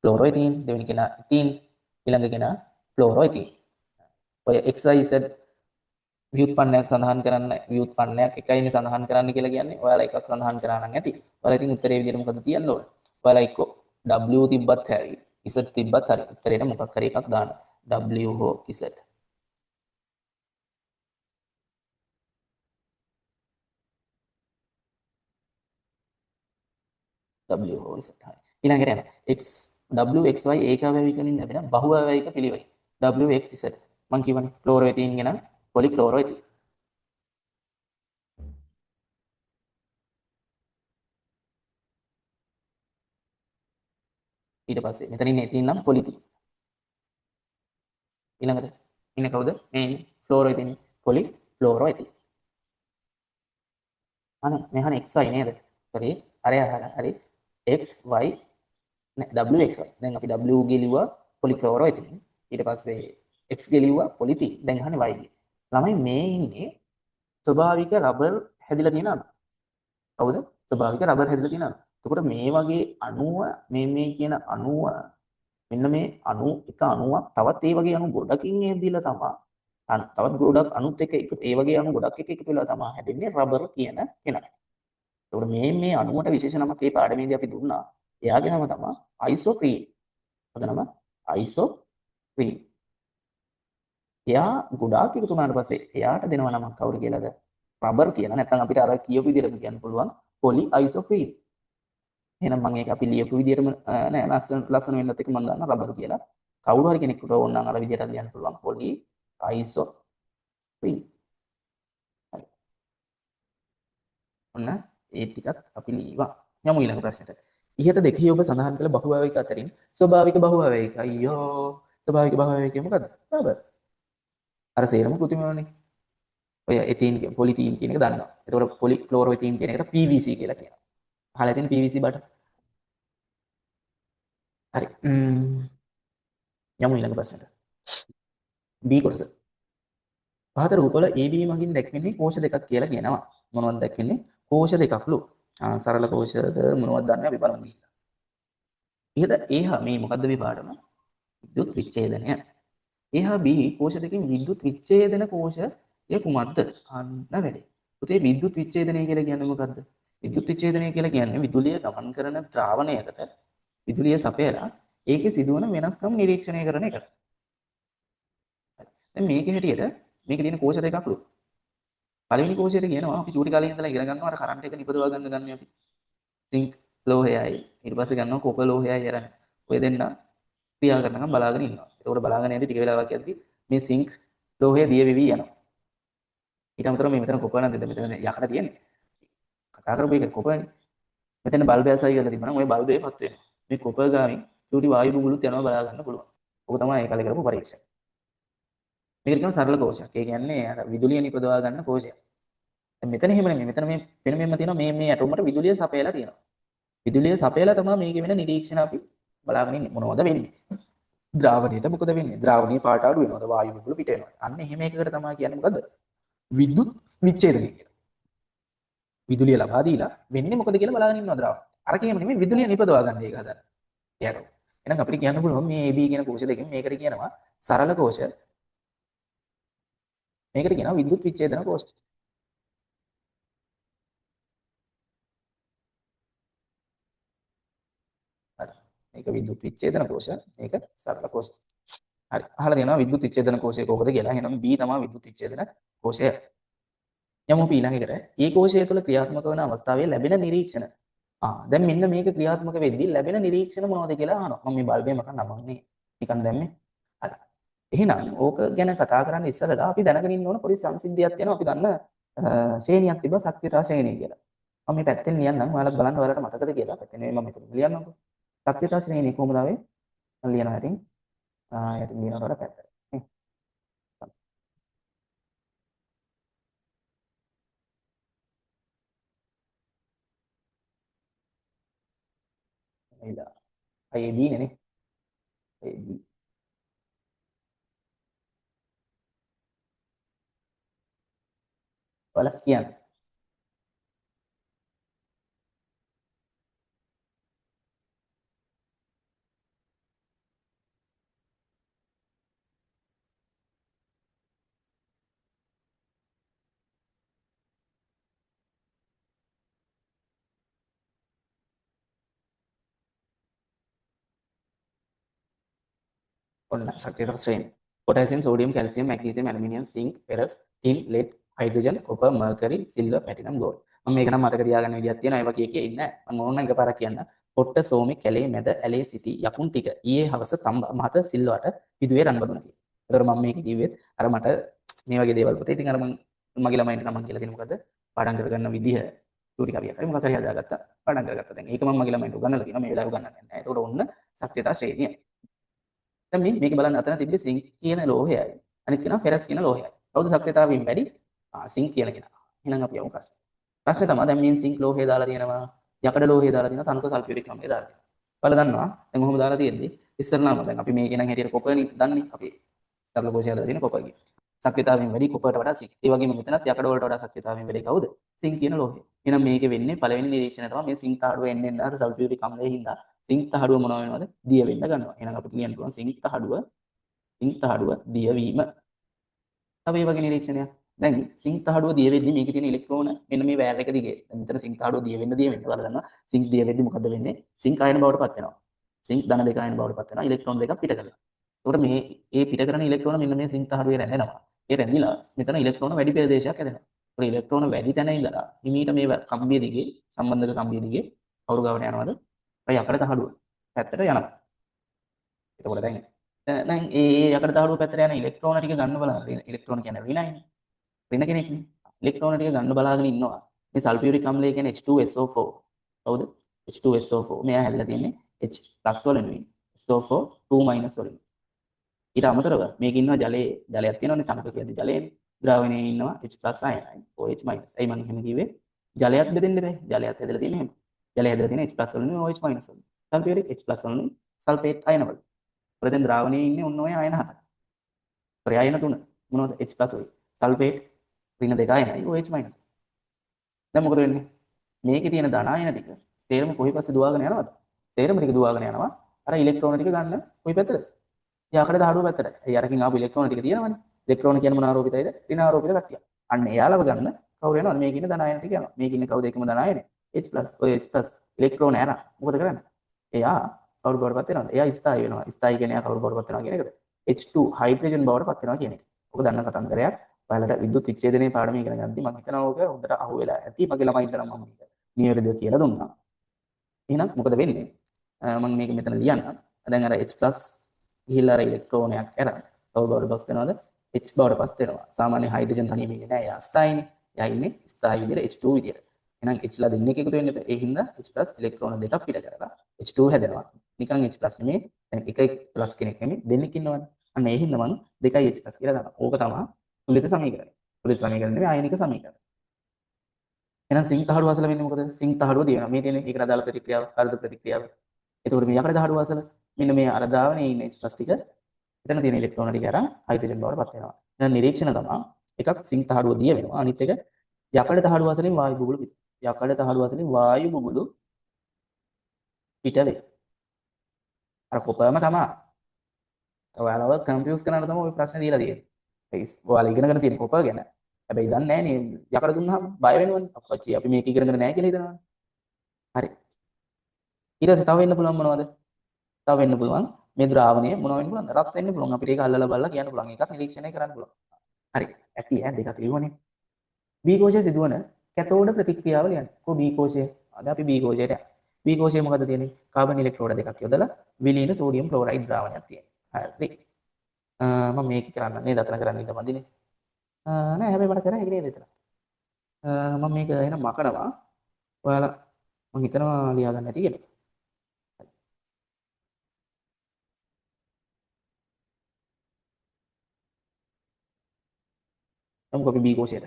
ක්ලෝරෝඑතීන්, දෙවෙනි කෙනා ඉතීන්, ඊළඟ කෙනා ෆ්ලෝරෝඑතීන්. ඔය XYZ ව්‍යුත්පන්නයක් සඳහන් කරන්න ව්‍යුත්පන්නයක් එකයිනේ සඳහන් කරන්න කියලා කියන්නේ. ඔයාලා එකක් සඳහන් කරා නම් ඇති. ඔයාලා ඉතින් උත්තරේ විදිහට මොකද තියන්න ඕන? ඔයාලා එක්ක W තිබ්බත් හරි, Z තිබ්බත් හරි. උත්තරේට මොකක් හරි එකක් දාන්න. W හෝ Z. W හෝ Z. හරි. ඊළඟට යනවා. X W X Y ඒකාවේවිකමින් ලැබෙන බහුවේවික පිළිවෙල. W X Z. මම කියවනේ ක්ලෝරෝඑතීන් ගැන පොලික්ලෝරෝඑතීන්. ඊට පස්සේ මෙතන ඉන්නේ එතීන් නම් පොලිතීන්. ඊළඟට ඉන්නේ කවුද? මේ ෆ්ලෝරෝඑතීන් පොලිෆ්ලෝරෝඑතීන්. අනේ මෙහන XY නේද? හරි. හරි හරි. XY නෑ WXY. දැන් අපි W ගෙලිව්වා පොලික්ලෝරෝඑතීන්. ඊට පස්සේ X ගෙලිව්වා පොලිතීන්. දැන් අහන්නේ Y ගේ. ළමයි මේ ඉන්නේ ස්වභාවික රබර් හැදිලා තියෙන අණු. කවුද? ස්වභාවික රබර් හැදිලා තියෙන අණු. එතකොට මේ වගේ අණුව මේ කියන අණුව මෙන්න මේ අණු එක අණුවක් තවත් ඒ වගේ අණු ගොඩකින් හැදිලා තමයි තවත් ගොඩක් අණුත් එක්ක ඒ වගේ අණු ගොඩක් එක්ක එකතු වෙලා තමයි හැදෙන්නේ රබර් කියන කෙනා. එතකොට මේ අණුවට විශේෂ නමක් මේ පාඩමේදී අපි දුන්නා. එයාගේ නම තමයි අයිසෝප්‍රීන්. මොකද නම? අයිසෝප්‍රීන්. එයා ගොඩාක් එකතු වුණාට පස්සේ එයාට දෙනවා නමක් කවුරු කියලාද? රබර් කියලා. නැත්නම් අපිට අර කියපු විදිහට කියන්න පුළුවන් පොලි අයිසෝප්‍රීන්. එහෙනම් මම ඒක අපි ලියපු විදිහටම නෑ ලස්සන වෙන්නත් එක මම දන්නා රබර් කියලා. කවුරු හරි කෙනෙකුට ඕන නම් අර විදිහට ලියන්න පුළුවන් පොලි අයිසෝප්‍රීන්. හරි. ඔන්න ඒ ටිකත් අපි ලියවා. යමු ඊළඟ ප්‍රශ්නෙට. ඉහත දෙකේ ඔබ සඳහන් කළ බහුභාවික අතරින් ස්වභාවික බහුභාවික අයියෝ ස්වභාවික බහුභාවිකය මොකද්ද? රබර්. අර සේරම කෘත්‍රිමවනේ. ඔය එතීන් පොලිතීන් කියන එක දන්නවා. එතකොට පොලි ක්ලෝරෝඑතීන් කියන එකට PVC කියලා කියනවා. අහලා තියෙන PVC බට. හරි. යමු ඊළඟ ප්‍රශ්නට. B කොටස. පහත රූපවල AB මගින් දැක්වෙන්නේ කෝෂ දෙකක් කියලා කියනවා. මොනවද දැක්වෙන්නේ? කෝෂ දෙකක්ලු. සරල කෝෂද මොනවද දන්නේ අපි බලමු. ඉහත A හා මේ මොකද්ද මේ පාඩම? විද්‍යුත් විච්ඡේදනය. A හා B කෝෂ දෙකකින් විද්‍යුත් විච්ඡේදන කෝෂය කුමක්ද? අන්න වැඩි. පුතේ විද්‍යුත් විච්ඡේදනය කියලා කියන්නේ මොකද්ද? විද්‍යුත් විච්ඡේදනය කියලා කියන්නේ විදුලිය ගමන් කරන ද්‍රාවණයකට විදුලිය සපයලා ඒකේ සිදුවන වෙනස්කම් නිරීක්ෂණය කරන එක. දැන් මේකේ හැටියට මේකේ තියෙන කෝෂ දෙකක්ලු. පළවෙනි කෝෂයට කියනවා අපි චූටි කාලේ ඉඳලා ඉගෙන ගන්නවා අර කරන්ට් එක නිපදවා ගන්න අපි. සිංක් ලෝහයයි ඊට පස්සේ ගන්නවා කොපර් ලෝහයයි අරන්. ඔය දෙන්න ක්‍රියා කරනකම් බලාගෙන ඉන්නවා. එතකොට බලාගෙන යද්දි ටික වෙලාවක් යද්දි මේ සිංක් ලෝහය දිය වෙවි යනවා. ඊට අමතරව මේ මෙතන කොපර් නම් මෙතන යකට තියෙන්නේ. කතා කරපු එක කොපර්නේ. මෙතන බල්බය සයි කරලා තිබුණා නම් ওই බල්බේ පත් වෙනවා. මේ කොපර් ගාමින් චූටි වායු බුබුලුත් යනවා බලා ගන්න පුළුවන්. ඕක තමයි ඒ කාලේ කරපු පරීක්ෂණ. මේක නිකන් සරල කෝෂයක්. ඒ කියන්නේ අර විදුලිය නිපදවා ගන්න කෝෂයක්. දැන් මෙතන එහෙම නෙමෙයි. මෙතන මේ පෙනුමෙන්ම තියෙනවා මේ ඇටෝම් වලට විදුලිය සපයලා තියෙනවා. විදුලිය සපයලා තමයි මේකේ වෙන නිරීක්ෂණ අපි බලාගෙන ඉන්නේ. මොනවද වෙන්නේ? ද්‍රාවණයට මොකද වෙන්නේ? ද්‍රාවණයේ පාට අඩු වෙනවද? වායු බුබුලු පිට වෙනවා. අන්න එහෙම එකකට තමයි කියන්නේ මොකද්ද? විද්‍යුත් විච්ඡේදනය කියලා. විදුලිය ලබා දීලා වෙන්නේ මොකද කියලා බලාගෙන ඉන්නවා ද්‍රාවණය. අර කියම නෙමෙයි විදුලිය නිපදවා ගන්න එක හදන්න. එයාට. එහෙනම් අපිට කියන්න පුළුවන් මේ AB කියන කෝෂ දෙකෙන් මේකට කියනවා සරල කෝෂ. මේකට කියනවා විද්‍යුත් විච්ඡේදන කෝෂ. හරි. මේක විද්‍යුත් විච්ඡේදන කෝෂ. මේක සරල කෝෂ. හරි. අහලා තියෙනවා විද්‍යුත් විච්ඡේදන කෝෂය කොහොමද කියලා. එහෙනම් B තමයි විද්‍යුත් විච්ඡේදන කෝෂය. යමු අපි ඊළඟට ඒ කෝෂය තුළ ක්‍රියාත්මක වන අවස්ථාවේ ලැබෙන නිරීක්ෂණ. දැන් මෙන්න මේක ක්‍රියාත්මක වෙද්දී ලැබෙන නිරීක්ෂණ මොනවද කියලා අහනවා. මම මේ බල්බේ මකන් නමන්නේ නිකන් දැම්මේ. හරි. එහෙනම් ඕක ගැන කතා කරන්න ඉස්සරලා අපි දැනගෙන ඉන්න ඕන පොඩි සංසිද්ධියක් තියෙනවා. අපි දන්න ශ්‍රේණියක් තිබ්බා ශක්තිතා ශ්‍රේණිය කියලා. මම මේ පැත්තෙන් ලියන්නම්. ඔයාලත් බලන්න ඔයාලට මතකද කියලා. පැත්තෙන් නෙමෙයි මම මෙතන ලියන්නම්කෝ. ශක්තිතා ශ්‍රේණිය කොහොමද ආවේ? මම ලියනවා ඉතින්. යටින් ලියනකොට පැත්තට. එයිලා. අය B නේ. AB ඔයාලා කියන්න. ඔන්න ශක්තිය ශ්‍රේණි. potassium, sodium, calcium, magnesium, aluminium, zinc, ferrous, tin, lead, hydrogen, copper, mercury, silver, platinum, gold. මම මේක නම් මතක තියාගන්න විදියක් තියෙනවා. ඒවා කිය කිය ඉන්නේ නැහැ. මම ඕන එකපාරක් කියන්න. පොට්ට සෝමේ කැලේ මැද ඇලේ සිටි යකුන් ටික ඊයේ හවස තම්බ මහත සිල්වාට පිදුවේ රන් බඳුන කියලා. ඒතර මම මේක කිව්වෙත් අර මට මේ වගේ දේවල් පුතේ. ඉතින් අර මගේ ළමයින්ට නම් මම කියලා දෙන්නේ මොකද? පාඩම් කරගන්න විදිහ චූටි කවියක් හරි මොකක් හරි හදාගත්තා. පාඩම් කරගත්තා. දැන් ඒක මම මගේ ළමයින්ට උගන්වලා තියෙනවා. මේ වෙලාවේ උගන්වන්නේ නැහැ. ඒතකොට ඔන්න ශක්තියතා ශ්‍රේණිය. දැන් මේක බලන්න අතන තිබ්බේ සිංක් කියන ලෝහයයි. අනිත් කෙනා ෆෙරස් කියන ලෝහයයි. කවුද සක්‍රියතාවයෙන් වැඩි? සිංක් කියන කෙනා. එහෙනම් අපි යමු ප්‍රශ්න. ප්‍රශ්නේ තමයි දැන් මේ සිංක් ලෝහය දාලා තියෙනවා. යකඩ ලෝහය දාලා තියෙනවා. තනක සල්ෆියුරික් අම්ලය දාලා තියෙනවා. ඔයාලා දන්නවා දැන් කොහොමද දාලා තියෙන්නේ? ඉස්සරලාම දැන් අපි මේකේ නම් හැටියට කොපර්නේ දන්නේ. අපි සරල කෝෂය දාලා තියෙන කොපර් කියන. සක්‍රියතාවයෙන් වැඩි කොපර්ට වඩා සිංක්. ඒ වගේම මෙතනත් යකඩ වලට වඩා සක්‍රියතාවයෙන් වැඩි කවුද? සිංක් කියන ලෝහය. එහෙනම් මේකේ වෙන්නේ පළවෙනි නිරීක්ෂණය තමයි මේ සිංක් තහඩුව එන්න අර සල්ෆියුරික් අම්ලයේ හින්දා සිංක් තහඩුව මොනවා වෙනවද? දිය වෙන්න ගන්නවා. එහෙනම් අපිට කියන්න පුළුවන් සිංක් තහඩුව දිය වීම. තව ඒ වගේ නිරීක්ෂණයක්. දැන් සිංක් තහඩුව දිය වෙද්දි මේකේ තියෙන ඉලෙක්ට්‍රෝන මෙන්න මේ වයර් එක දිගේ. දැන් මෙතන සිංක් තහඩුව දිය වෙන්න ඔයාලා දන්නවා. සිංක් දිය වෙද්දි මොකද වෙන්නේ? සිංක් අයන බවට පත් වෙනවා. සිංක් ධන දෙක අයන බවට පත් වෙනවා. ඉලෙක්ට්‍රෝන දෙකක් පිට කරනවා. ඒකට මේ පිට කරන ඉලෙක්ට්‍රෝන මෙන්න මේ සිංක් තහඩුවේ රැඳෙනවා. ඒ රැඳිලා මෙතන ඉලෙක්ට්‍රෝන වැඩි ප්‍රදේශයක් හැදෙනවා. ඒකට ඉලෙක්ට්‍රෝන වැඩි තැන ඉඳලා හිමීට මේ කම්බිය දිගේ සම්බන්ධක කම්බිය දිගේ කවුරු ගාවට යනවද? අය යකඩ තහඩුව පැත්තට යනවා. එතකොට දැන් යකට තහඩුව පැත්තට යන ඉලෙක්ට්‍රෝන ටික ගන්න බලන්න. ඉලෙක්ට්‍රෝන කියන්නේ ඍණයිනේ. ඍණ කෙනෙක්නේ. ඉලෙක්ට්‍රෝන ටික ගන්න බලාගෙන ඉන්නවා. මේ සල්ෆියුරික් අම්ලය කියන්නේ H2SO4. කවුද? H2SO4. මෙයා හැදලා තියෙන්නේ H+ වලින්. SO4 2- වලින්. ඊට අමතරව මේක ඉන්නවා ජලයක් තියෙනවනේ තනක කියද්දි ජලයනේ. ද්‍රාවණයේ ඉන්නවා H+ අයනයි OH-. එයි මම එහෙම කිව්වේ ජලයක් බෙදෙන්න බෑ. ජලයක් හැදලා තියෙන්නේ එහෙම. ජලය හැදලා තියෙන්නේ H+ වලින් OH- වලින්. සල්ෆියුරික් H+ වලින් සල්ෆේට් අයන වලින්. දැන් ද්‍රාවණයේ ඉන්නේ ඔන්න ඔය අයන හතර. ඔය අයන තුන මොනවද? H+ ඔයි. සල්ෆේට් ඍණ දෙක අයනයි OH-. දැන් මොකද වෙන්නේ? මේකේ තියෙන ධන අයන ටික සේරම කොයි පැත්තට දුවගෙන යනවද? සේරම ටික දුවගෙන යනවා අර ඉලෙක්ට්‍රෝන ටික ගන්න කොයි පැත්තටද? යකඩ ධාරුව පැත්තට. ඒ අරකින් ආපු ඉලෙක්ට්‍රෝන ටික තියෙනවනේ. ඉලෙක්ට්‍රෝන කියන්නේ මොන ආරෝපිතයිද? ඍණ ආරෝපිත කට්ටිය. අන්න එයාලව ගන්න කවුරු යනවද? මේකේ ඉන්න ධන අයන ටික යනවා. මේකේ ඉන්නේ කවුද? එකම ධන අයනේ. H+ ඔය H+ ඉලෙක්ට්‍රෝන ඇර මොකද කරන්නේ? එයා කවුරු බවටපත් වෙනවද? එයා ස්ථායි වෙනවා. ස්ථායි කියන්නේ එයා කවුරු බවටපත් වෙනවා කියන එකද? H2 හයිඩ්‍රජන් බවටපත් වෙනවා කියන එක. ඔක දන්න කතන්දරයක්. ඔයාලට විද්‍යුත් විච්ඡේදනයේ පාඩම ඉගෙන ගන්නදී මම හිතනවා ඔක හොඳට අහුවෙලා ඇති. මගේ ළමයින්ට නම් මම මේක නිවැරදිව කියලා දුන්නා. එහෙනම් මොකද වෙන්නේ? මම මේක මෙතන ලියන්නම්. දැන් අර H+ ගිහිල්ලා අර ඉලෙක්ට්‍රෝනයක් අරන් කවුරු බවට පත් වෙනවද? H බවට පත් වෙනවා. සාමාන්‍ය හයිඩ්‍රජන් තනියම ඉන්නේ නැහැ. එයා ස්ථායිනේ. එයා ඉන්නේ ස්ථායි විදිහට H2 විදිහට. එහෙනම් H ලා දෙන්නෙක් එකතු වෙන්න බෑ. ඒ හින්දා H+ ඉලෙක්ට්‍රෝන දෙකක් පිට කරලා H2 හැදෙනවා. නිකන් H+ නෙමෙයි. දැන් එකයි ප්ලස් කෙනෙක් නෙමෙයි දෙන්නෙක් ඉන්නවනේ. අන්න ඒ හින්දා මම 2යි H+ කියලා දානවා. ඕක තමයි තුලිත සමීකරණය. තුලිත සමීකරණය නෙමෙයි ආයනික සමීකරණය. එහෙනම් සිංක් තහඩුව අසල වෙන්නේ මොකද? සිංක් තහඩුව දිනනවා. මේ තියෙන ඒකට අදාළ ප්‍රතික්‍රියාව, හරිද ප්‍රතික්‍රියාව. එතකොට මේ යකඩ තහඩුව අසල මෙන්න මේ අර දාවනේ ඉන්න H+ ටික එතන තියෙන ඉලෙක්ට්‍රෝන ටික අරන් හයිඩ්‍රජන් බවට පත් වෙනවා. දැන් නිරීක්ෂණ තමයි එකක් සිංක් තහඩුව දිය වෙනවා. අනිත් එක යකඩ තහඩුව අසලින් වායු බුබුලු පිට. යකඩ තහඩුව අසලින් වායු බුබුලු පිට වේ. අර කොපරම තමයි. ඔයාලව කන්ෆියුස් කරන්න තමයි ওই ප්‍රශ්නේ දීලා තියෙන්නේ. ඔයාලා ඉගෙනගෙන තියෙන කොපර් ගැන. හැබැයි දන්නේ නැහැ නේ යකඩ දුන්නාම බය වෙනවනේ. අප්පච්චි අපි මේක ඉගෙනගෙන නැහැ කියලා හිතනවා. හරි. ඊට පස්සේ තව වෙන්න පුළුවන් මොනවද? තව වෙන්න පුළුවන් මේ ද්‍රාවණය මොනවා වෙන්න පුළුවන්ද? රත් වෙන්න පුළුවන්. අපිට ඒක අල්ලලා බලලා කියන්න පුළුවන්. ඒකත් නිරීක්ෂණය කරන්න පුළුවන්. හරි. ඇටි ඈ දෙකක් ලියුවනේ. B කෝෂයේ සිදුවන කැතෝඩ ප්‍රතික්‍රියාව ලියන්න. කො B කෝෂය? අද අපි B කෝෂයට යනවා. B කෝෂයේ මොකද තියෙන්නේ? කාබන් ඉලෙක්ට්‍රෝඩ දෙකක් යොදලා විලීන සෝඩියම් ක්ලෝරයිඩ් ද්‍රාවණයක් තියෙනවා. හරි. මම මේක කරන්න නේද? අතන කරන්න ඉන්න මදිනේ. නෑ හැබැයි මට කරා ඒක නේද එතන. මම මේක එහෙනම් මකනවා. ඔයාලා මම හිතනවා ලියා ගන්න ඇති කියලා. යමුකෝ අපි B කෝෂයට.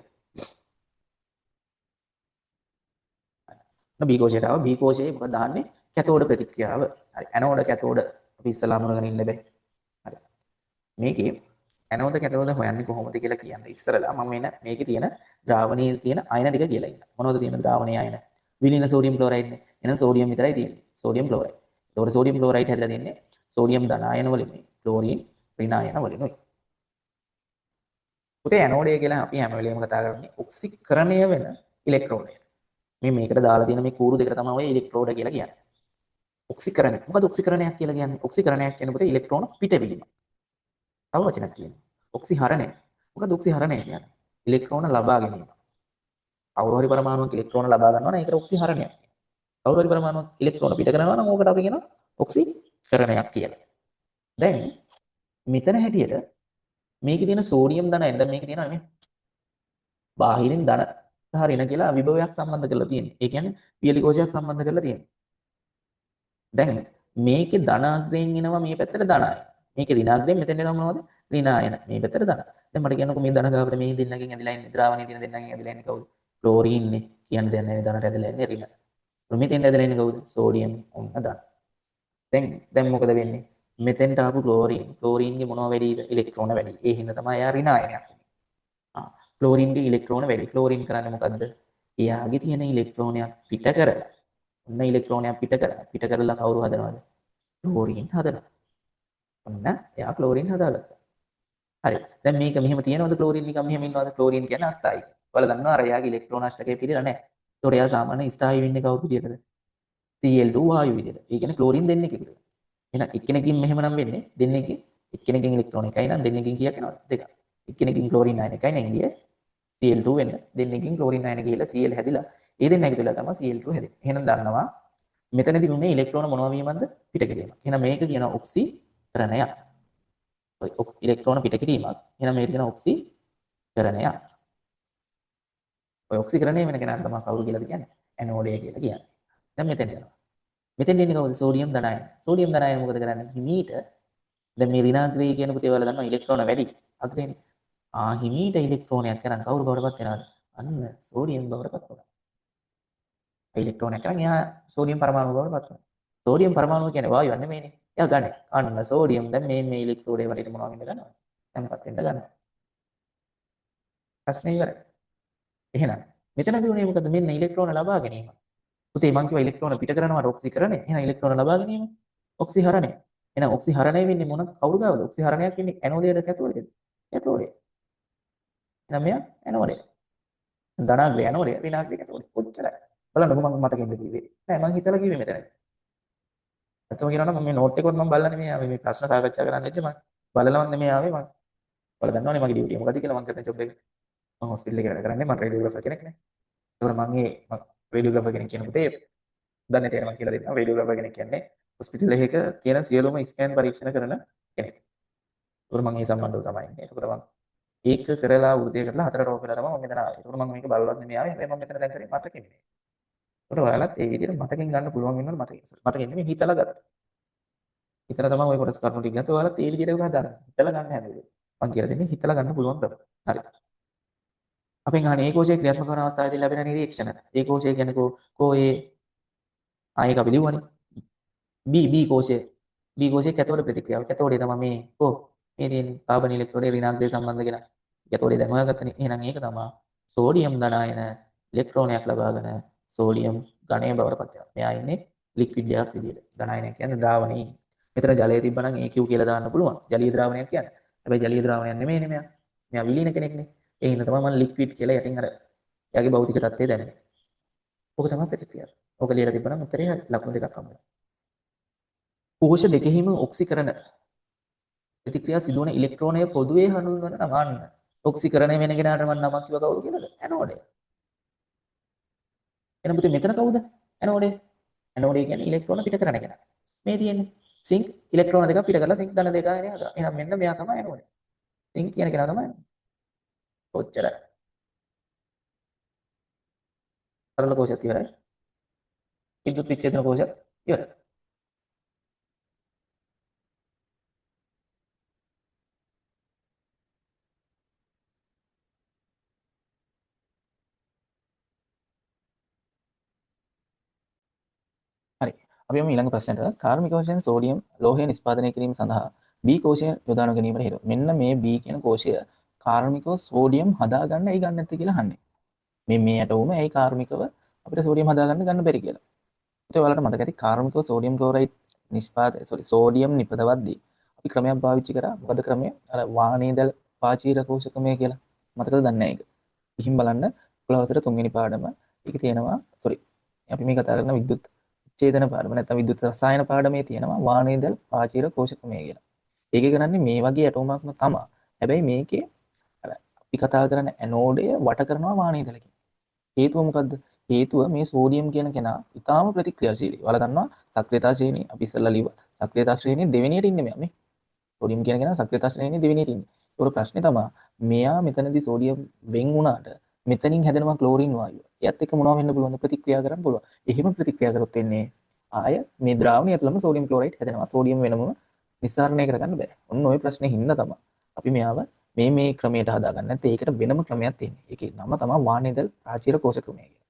B කෝෂයට ආව B කෝෂයේ මොකද දාන්නේ? කැතෝඩ ප්‍රතික්‍රියාව. හරි. ඇනෝඩ කැතෝඩ අපි ඉස්සලාම මොනගෙන ඉන්න බෑ. හරි. මේකේ ඇනෝද කැතෝද හොයන්නේ කොහොමද කියලා කියන්නේ. ඉස්සරලා මම මේකේ තියෙන ද්‍රාවණයේ තියෙන අයන ටික කියලා ඉන්න. මොනවද තියෙන ද්‍රාවණයේ අයන? විලීන සෝඩියම් ක්ලෝරයිඩ් නේ. එහෙනම් සෝඩියම් විතරයි තියෙන්නේ. Sodium chloride. ඒතකොට සෝඩියම් ක්ලෝරයිඩ් හැදලා තියෙන්නේ සෝඩියම් ධන අයන වලින්, ක්ලෝරින් ඍණ අයන වලින්. පුතේ ඇනෝඩය කියලා අපි හැම වෙලේම කතා කරන්නේ ඔක්සිකරණය වෙන ඉලෙක්ට්‍රෝනය. මේකට දාලා තියෙන මේ කූරු දෙකට තමයි ඔය ඉලෙක්ට්‍රෝඩ කියලා කියන්නේ. ඔක්සිකරණය. මොකද ඔක්සිකරණයක් කියලා කියන්නේ? ඔක්සිකරණයක් කියන්නේ පුතේ ඉලෙක්ට්‍රෝන පිටවීම. තව වචනයක් තියෙනවා. ඔක්සිහරණය. මොකද ඔක්සිහරණය කියන්නේ? ඉලෙක්ට්‍රෝන ලබා ගැනීම. කවුරු හරි පරමාණුවක් ඉලෙක්ට්‍රෝන ලබා ගන්නවා නම් ඒකට ඔක්සිහරණයක්. කවුරු හරි පරමාණුවක් ඉලෙක්ට්‍රෝන පිට කරනවා නම් ඕකට අපි කියනවා ඔක්සිකරණයක් කියලා. දැන් මෙතන හැටියට මේකේ තියෙන සෝඩියම් ධනයෙන් දැන් මේකේ තියෙනවා නේ බාහිරින් ධන සහ ඍණ කියලා විභවයක් සම්බන්ධ කරලා තියෙනවා. ඒ කියන්නේ පියලි කෝෂයක් සම්බන්ධ කරලා තියෙනවා. දැන් මේකේ ධනාග්‍රයෙන් එනවා මේ පැත්තට ධනයි. මේකේ ඍණාග්‍රයෙන් මෙතෙන් එනවා මොනවද? ඍණායන. මේ පැත්තට ධන. දැන් මට කියන්නකෝ මේ ධන ගාවට මේ දෙන්නගෙන් ඇදලා ඉන්නේ ද්‍රාවණයේ තියෙන දෙන්නගෙන් ඇදලා ඉන්නේ කවුද? ක්ලෝරින්නේ. කියන්න දෙයක් නැහැ ධනට ඇදලා ඉන්නේ ඍණ. මෙතෙන් ඇදලා ඉන්නේ කවුද? සෝඩියම් ඔන්න ධන. දැන් මොකද වෙන්නේ? මෙතෙන්ට ආපු ක්ලෝරින්ගේ මොනවා වැඩිද? ඉලෙක්ට්‍රෝන වැඩි. ඒ හින්දා තමයි එයා ඍණායනයක්. ක්ලෝරින්ගේ ඉලෙක්ට්‍රෝන වැඩි. ක්ලෝරින් කරන්නේ මොකද්ද? එයාගේ තියෙන ඉලෙක්ට්‍රෝනයක් පිට කරලා ඔන්න ඉලෙක්ට්‍රෝනයක් පිට කරලා කවුරු හදනවද? ක්ලෝරින් හදනවා. ඔන්න එයා ක්ලෝරින් හදාගත්තා. හරි. දැන් මේක මෙහෙම තියෙනවද ක්ලෝරින් නිකන් මෙහෙම ඉන්නවද? ක්ලෝරින් කියන්නේ අස්ථායි. ඔයාලා දන්නවා අර එයාගේ ඉලෙක්ට්‍රෝන අෂ්ටකය පිළිලා නැහැ. ඒතකොට එයා සාමාන්‍ය ස්ථායි වෙන්නේ කවුරු විදියටද? Cl2 වායු විදියට. ඒ කියන්නේ ක්ලෝරින් දෙන්නෙක් විදියට. එහෙනම් එක්කෙනකින් මෙහෙම නම් වෙන්නේ දෙන්නෙක්ගෙන් එක්කෙනකින් ඉලෙක්ට්‍රෝන එකයි නම් දෙන්නෙක්ගෙන් කීයක් එනවද? දෙකක්. එක්කෙනකින් ක්ලෝරින් අයන එකයි නම් ගියේ Cl2 වෙන්න දෙන්නෙක්ගෙන් ක්ලෝරින් අයන ගිහලා Cl හැදිලා ඒ දෙන්න එකතු වෙලා තමයි Cl2 හැදෙන්නේ. එහෙනම් දන්නවා මෙතනදී උනේ ඉලෙක්ට්‍රෝන මොනවා වීමක්ද? පිට කිරීමක්. එහෙනම් මේක කියනවා ඔක්සිකරණයක්. ඔය ඉලෙක්ට්‍රෝන පිට කිරීමක්. එහෙනම් මේක කියනවා ඔක්සිකරණයක්. ඔය ඔක්සිකරණය වෙන කෙනාට තමයි කවුරු කියලාද කියන්නේ? ඇනෝඩය කියලා කියන්නේ. දැන් මෙතෙන් යනවා. මෙතෙන් එන්නේ කවුද? සෝඩියම් ධනායන. සෝඩියම් ධනායන මොකද කරන්නේ? හිමීට දැන් මේ ඍණාග්‍රී කියන පුතේ වල දන්නවා ඉලෙක්ට්‍රෝන වැඩි. අග්‍රේනේ. හිමීට ඉලෙක්ට්‍රෝනයක් කරන් කවුරු බවටපත් වෙනවද? අන්න සෝඩියම් බවටපත් වෙනවා. ඉලෙක්ට්‍රෝනයක් කරන් එයා සෝඩියම් පරමාණු බවටපත් වෙනවා. සෝඩියම් පරමාණුව කියන්නේ වායුවක් නෙමෙයිනේ. එයා ඝනය. අන්න සෝඩියම් දැන් මේ ඉලෙක්ට්‍රෝඩේ වලට මොනවා වෙන්න ගන්නවා? තැම්පත් වෙන්න ගන්නවා. ප්‍රශ්නේ ඉවරයි. එහෙනම් මෙතනදී උනේ මොකද? මෙන්න ඉලෙක්ට්‍රෝන ලබා ගැනීම. පුතේ මං කිව්වා ඉලෙක්ට්‍රෝන පිට කරනවට ඔක්සිකරණය. එහෙනම් ඉලෙක්ට්‍රෝන ලබා ගැනීම ඔක්සිහරණය. එහෙනම් ඔක්සිහරණය වෙන්නේ මොන කවුරු ගාවද? ඔක්සිහරණයක් වෙන්නේ ඇනෝඩයද කැතෝඩයද? කැතෝඩය. එහෙනම් මෙයා ඇනෝඩය. ධනාග්‍රය ඇනෝඩය ඍණාග්‍රය කැතෝඩය. කොච්චරයි. බලන්න මම මතකෙන්ද කිව්වේ. නෑ මං හිතලා කිව්වේ මෙතනදී. නැත්නම් කියනවා නම් මම මේ නෝට් එකවත් මම බලලා නෙමෙයි ආවේ මේ ප්‍රශ්න සාකච්ඡා කරන්න ඉන්නේ මම බලලවත් නෙමෙයි ආවේ මම. ඔයාලා දන්නවනේ මගේ ඩියුටිය මොකද කියලා මම කරන ජොබ් එක. මම හොස්පිටල් එකේ වැඩ කරන්නේ මම රේඩියෝග්‍රාෆර් කෙනෙක් නේ. ඒකෝර මම රේඩියෝග්‍රාෆර් කෙනෙක් කියන පුතේ දන්නේ තේරෙනවා කියලා දෙන්නවා. රේඩියෝග්‍රාෆර් කෙනෙක් කියන්නේ හොස්පිටල් එකක තියෙන සියලුම ස්කෑන් පරීක්ෂණ කරන කෙනෙක්. ඒකෝර මම ඒ සම්බන්ධව තමයි ඉන්නේ. ඒකෝර මම ඒක කරලා වෘතිය කරලා හතර රෝග කරලා තමයි මම මෙතන ආවේ. ඒකෝර මම මේක බලවත් නෙමෙයි ආවේ. හැබැයි මම මෙතන දැන් කරේ මතකෙ නෙමෙයි. ඒකෝර ඔයාලත් ඒ විදිහට මතකෙන් ගන්න පුළුවන් වෙනවද මතකෙ. මතකෙ නෙමෙයි හිතලා ගත්තා. හිතලා තමයි ඔය කොටස් කරුණු ටික ගත්තේ. ඔයාලත් ඒ විදිහට හදාගන්න. හිතලා ගන්න හැමෝම. මම කියලා දෙන්නේ හිතලා ගන්න පුළුවන් බව. හරි. අපෙන් අහන්නේ ඒකෝෂයේ ක්‍රියාත්මක වන අවස්ථාවේදී ලැබෙන නිරීක්ෂණ. ඒකෝෂය කියන්නේ කෝ ඒ ආයක අපි ලියුවනේ. B කෝෂය. B කෝෂයේ කැතෝඩ ප්‍රතික්‍රියාව. කැතෝඩේ තමයි මේ මේ තියෙන කාබන් ඉලෙක්ට්‍රෝඩේ ඍණාග්‍රය සම්බන්ධ කෙනා. කැතෝඩේ දැන් හොයාගත්තනේ. එහෙනම් ඒක තමයි සෝඩියම් ධනායන ඉලෙක්ට්‍රෝනයක් ලබාගෙන සෝඩියම් ඝනය බවට පත් වෙනවා. මෙයා ඉන්නේ ලික්විඩ් එකක් විදියට. ධනායනයක් කියන්නේ ද්‍රාවණේ. මෙතන ජලය තිබ්බනම් AQ කියලා දාන්න පුළුවන්. ජලීය ද්‍රාවණයක් කියන්නේ. හැබැයි ජලීය ද්‍රාවණයක් නෙමෙයිනේ මෙයා. මෙයා විලීන කෙනෙක්නේ. ඒ හින්දා තමයි මම ලික්විඩ් කියලා යටින් අර එයාගේ භෞතික තත්ත්වය දැනගන්නේ. ඕක තමයි ප්‍රතික්‍රියාව. ඕක ලියලා තිබ්බනම් උත්තරේ හරි. ලකුණු දෙකක් හම්බුනා. කෝෂ දෙකෙහිම ඔක්සිකරණ ප්‍රතික්‍රියා සිදුවන ඉලෙක්ට්‍රෝනය පොදුවේ හඳුන්වන නම අන්න. ඔක්සිකරණය වෙන කෙනාට මම නමක් කිව්ව කවුරු කියලාද? ඇනෝඩය. එහෙනම් පුතේ මෙතන කවුද? ඇනෝඩය. ඇනෝඩය කියන්නේ ඉලෙක්ට්‍රෝන පිට කරන කෙනා. මේ තියෙන්නේ සිංක් ඉලෙක්ට්‍රෝන දෙකක් පිට කරලා සිංක් ධන දෙක ආයනය හදා. එහෙනම් මෙන්න මෙයා තමයි ඇනෝඩය. සිංක් කියන කෙනා තමයි. ඔච්චරයි. සරල කෝෂයත් ඉවරයි. විද්‍යුත් විච්ඡේදන කෝෂයත් ඉවරයි. හරි. අපි යමු ඊළඟ ප්‍රශ්නයට. කාර්මික වශයෙන් සෝඩියම් ලෝහය නිෂ්පාදනය කිරීම සඳහා B කෝෂය යොදා ගැනීමට හේතුව. මෙන්න මේ B කියන කෝෂය කාර්මිකව සෝඩියම් හදාගන්න ඇයි ගන්න නැත්තේ කියලා අහන්නේ. මේ ඇටෝම ඇයි කාර්මිකව අපිට සෝඩියම් හදාගන්න ගන්න බැරි කියලා. ඒත් ඔයාලට මතක ඇති කාර්මිකව සෝඩියම් ක්ලෝරයිඩ් සෝඩියම් නිපදවද්දී අපි ක්‍රමයක් පාවිච්චි කරා. මොකද ක්‍රමය? අර වානේදල් පාචීර කෝෂකමය කියලා. මතකද දන්නේ නැහැ ඒක. ඉහිම් බලන්න 11 තුන්වෙනි පාඩම. ඒකේ තියෙනවා අපි මේ කතා කරන විද්‍යුත් ඡේදන පාඩම නැත්නම් විද්‍යුත් රසායන පාඩමේ තියෙනවා වානේදල් පාචීර කෝෂකමය කියලා. ඒකේ කරන්නේ මේ වගේ ඇටෝමක්ම තමයි. හැබැයි මේකේ අර අපි කතා කරන ඇනෝඩය වට කරනවා වානේදලකින්. හේතුව මොකද්ද? හේතුව මේ සෝඩියම් කියන කෙනා ඊටාම ප්‍රතික්‍රියාශීලී. ඔයාලා දන්නවා සක්‍රියතා ශ්‍රේණිය අපි ඉස්සෙල්ලා ලිව්වා. සක්‍රියතා ශ්‍රේණිය දෙවෙනියට ඉන්නේ මෙයා මේ. සෝඩියම් කියන කෙනා සක්‍රියතා ශ්‍රේණිය දෙවෙනියට ඉන්නේ. ඒක ප්‍රශ්නේ තමයි මෙයා මෙතනදී සෝඩියම් වෙන් වුණාට මෙතනින් හැදෙනවා ක්ලෝරින් වායුව. එයත් එක්ක මොනව වෙන්න පුළුවන්ද? ප්‍රතික්‍රියා කරන්න පුළුවන්. එහෙම ප්‍රතික්‍රියා කරොත් වෙන්නේ ආය මේ ද්‍රාවණය ඇතුළම සෝඩියම් ක්ලෝරයිඩ් හැදෙනවා. සෝඩියම් වෙනම නිස්සාරණය කරගන්න බෑ. ඔන්න ওই ප්‍රශ්නේ හින්දා තමයි අපි මෙයාව මේ ක්‍රමයට හදාගන්න. නැත්නම් ඒකට වෙනම ක්‍රමයක් තියෙනවා. ඒකේ නම තමයි වානේදල් ප්‍රාචීර කෝෂ ක්‍රමය කියලා.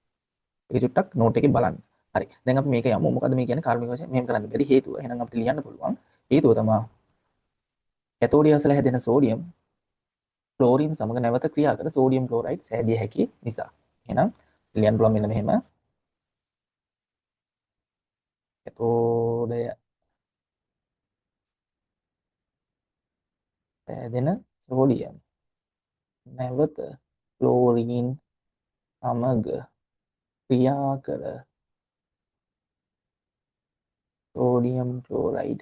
ඒක චුට්ටක් නෝට් එකේ බලන්න. හරි. දැන් අපි මේක යමු. මොකද මේ කියන්නේ කාර්මික වශයෙන් මෙහෙම කරන්න බැරි හේතුව. එහෙනම් අපිට ලියන්න පුළුවන්. හේතුව තමයි කැතෝඩිය අසල හැදෙන සෝඩියම් ක්ලෝරින් සමග නැවත ක්‍රියා කර සෝඩියම් ක්ලෝරයිඩ් සෑදිය හැකි නිසා. එහෙනම් ලියන්න පුළුවන් මෙන්න මෙහෙම. කැතෝඩය හැදෙන සෝඩියම් නැවත ක්ලෝරින් සමග ක්‍රියා කර සෝඩියම් ක්ලෝරයිඩ්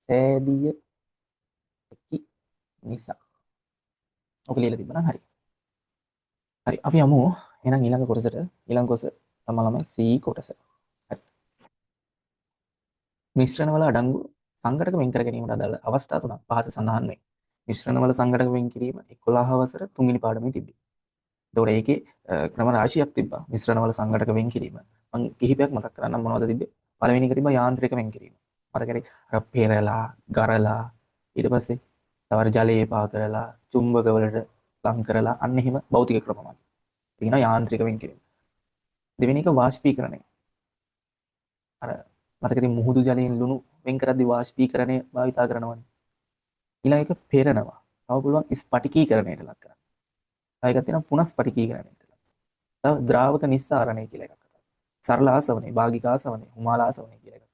සෑදිය හැකි නිසා. ඔක ලියලා තිබ්බනම් හරි. හරි අපි යමු එහෙනම් ඊළඟ කොටසට. ඊළඟ කොටස තමයි C කොටස. හරි. මිශ්‍රණවල අඩංගු සංඝටක වෙන් කර ගැනීමට අදාළ අවස්ථා තුනක් පහත සඳහන් වේ. මිශ්‍රණවල සංඝටක වෙන් කිරීම 11 වසර 3 වෙනි පාඩමේ තිබේ. එතකොට ඒකේ ක්‍රම රාශියක් තිබ්බා. මිශ්‍රණවල සංඝටක වෙන් කිරීම. මම කිහිපයක් මතක් කරන්නම් මොනවද තිබ්බේ? පළවෙනි එක තිබ්බා යාන්ත්‍රික වෙන් කිරීම. මතකයි අර පෙරලා, ගරලා ඊට පස්සේ තවර ජලයේ පා කරලා, චුම්බක වලට ලං කරලා අන්න එහෙම භෞතික ක්‍රමයක්. කියනවා යාන්ත්‍රික වෙන් කිරීම. දෙවෙනි එක වාෂ්පීකරණය. අර මතකද මුහුදු ජලයෙන් ලුණු වෙන් කරද්දී වාෂ්පීකරණය භාවිතා කරනවනේ. ඊළඟ එක පෙරනවා. තව පුළුවන් ස්පටිකීකරණයට ලක් කරන්න. තව එකක් තියෙනවා පුනස්පටිකීකරණයට. තව ද්‍රාවක නිස්සාරණය කියලා එකක්. සරල ආසවනේ, භාගික ආසවනේ, හුමාල ආසවනේ කියලා එකක්.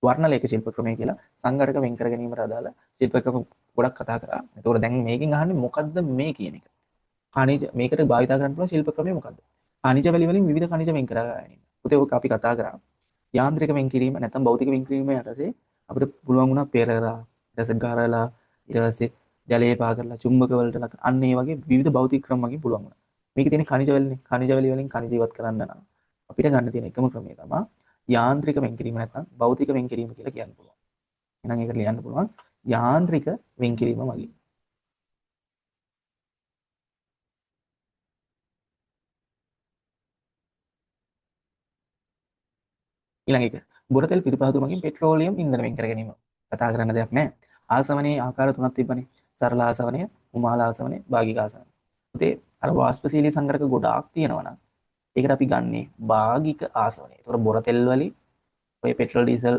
වර්ණලේඛ ශිල්ප ක්‍රමය කියලා සංඝටක වෙන් කර ගැනීමට අදාළ ශිල්ප ක්‍රම ගොඩක් කතා කරා. ඒතකොට දැන් මේකෙන් අහන්නේ මොකද්ද මේ කියන එක. khනිජ මේකට භාවිතා කරන්න පුළුවන් ශිල්ප ක්‍රමය මොකද්ද? khනිජ වැලි වලින් විවිධ khනිජ වෙන් කර ගැනීම. පුතේ ඔක අපි කතා කරා. යාන්ත්‍රික වෙන් කිරීම නැත්නම් භෞතික වෙන් කිරීම යටතේ අපිට පුළුවන් වුණා පෙරලා, ඊට පස්සේ ගරලා, ඊට පස්සේ ජලයේ පා කරලා, චුම්බක වලට ලක් අන්න ඒ වගේ විවිධ භෞතික ක්‍රම වගේ පුළුවන් වුණා. මේකේ තියෙන khනිජ වැලිනේ. khනිජ වැලි වලින් khනිජ ඉවත් කරන්න නම් අපිට ගන්න තියෙන එකම ක්‍රමය තමයි යාන්ත්‍රික වෙන් කිරීම නැත්නම් භෞතික වෙන් කිරීම කියලා කියන්න පුළුවන්. එහෙනම් ඒකට ලියන්න පුළුවන් යාන්ත්‍රික වෙන් කිරීම වගේ. ඊළඟ එක බොරතෙල් පිරිපහදු මගින් පෙට්‍රෝලියම් ඉන්ධන වෙන් කර ගැනීම. කතා කරන්න දෙයක් නැහැ. ආසවනයේ ආකාර තුනක් තිබ්බනේ. සරල ආසවනය, උමාල ආසවනය, භාගික ආසවනය. පුතේ අර වාෂ්පශීලී සංඝටක ගොඩාක් තියෙනවා නම් ඒකට අපි ගන්නේ භාගික ආසවනය. ඒතකොට බොරතෙල් වලින් ඔය පෙට්‍රල් ඩීසල්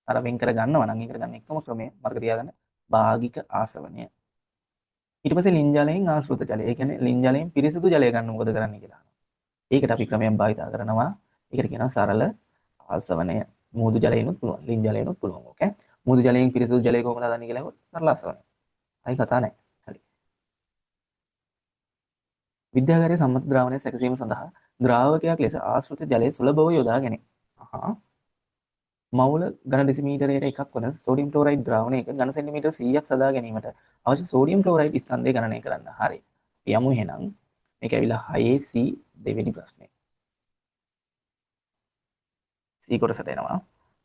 අර වෙන් කර ගන්නවා නම් ඒකට ගන්න එකම ක්‍රමය මතක තියාගන්න භාගික ආසවනය. ඊට පස්සේ ලින් ජලයෙන් ආශ්‍රිත ජලය. ඒ කියන්නේ ලින් ජලයෙන් පිරිසිදු ජලය ගන්න මොකද කරන්නේ කියලා. ඒකට අපි ක්‍රමයක් භාවිතා කරනවා. ඒකට කියනවා සරල ආසවනය. මුහුදු ජලයෙන්ුත් පුළුවන්, ලින් ජලයෙන්ුත් පුළුවන්. ඕකේ. මුහුදු ජලයෙන් පිරිසිදු ජලය කොහොමද හදන්නේ කියලා අහුවොත් සරල ආසවනය. අයි කතා නැහැ. හරි. විද්‍යාගාරයේ සම්මත ද්‍රාවණය සැකසීම සඳහා ද්‍රාවකයක් ලෙස ආශ්‍රිත ජලය සුලභව යොදා ගැනීම. මවුල ඝන ඩෙසිමීටරයට එකක් වන සෝඩියම් ක්ලෝරයිඩ් ද්‍රාවණයක ඝන සෙන්ටිමීටර් 100ක් සදා ගැනීමට අවශ්‍ය සෝඩියම් ක්ලෝරයිඩ් ස්කන්ධය ගණනය කරන්න. හරි. යමු එහෙනම්. මේක ඇවිල්ලා 6C දෙවෙනි ප්‍රශ්නේ. C කොටසට එනවා.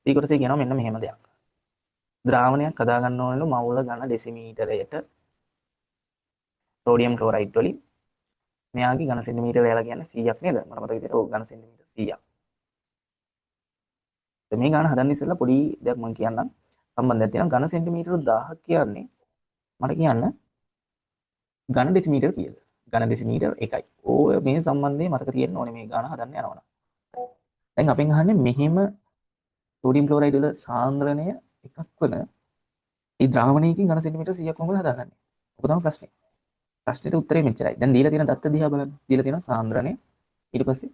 C කොටසේ කියනවා මෙන්න මෙහෙම දෙයක්. ද්‍රාවණයක් හදා ගන්න ඕනලු මවුල ඝන ඩෙසිමීටරයට සෝඩියම් ක්ලෝරයිඩ් වලින් මෙයාගේ ඝන සෙන්ටිමීටර යාලා කියන්නේ 100ක් නේද? මට මතක විදිහට ඕක ඝන සෙන්ටිමීටර 100ක්. මේ ගාන හදන්න ඉස්සෙල්ලා පොඩි දෙයක් මම කියන්නම්. සම්බන්ධයක් තියෙනවා. ඝන සෙන්ටිමීටර 1000ක් කියන්නේ මට කියන්න ඝන ඩෙසිමීටර කීයද? ඝන ඩෙසිමීටර 1යි. ඕය මේ සම්බන්ධය මතක තියෙන්න ඕනේ මේ ගාන හදන්න යනවනම්. දැන් අපෙන් අහන්නේ මෙහෙම සෝඩියම් ක්ලෝරයිඩ් වල සාන්ද්‍රණය එකක් වල ඒ ද්‍රාවණයකින් ඝන සෙන්ටිමීටර 100ක් කොහොමද හදාගන්නේ? ඔක තමයි ප්‍රශ්නේ. ප්‍රශ්නෙට උත්තරේ මෙච්චරයි. දැන් දීලා තියෙන දත්ත දිහා බලන්න. දීලා තියෙන සාන්ද්‍රණය ඊට පස්සේ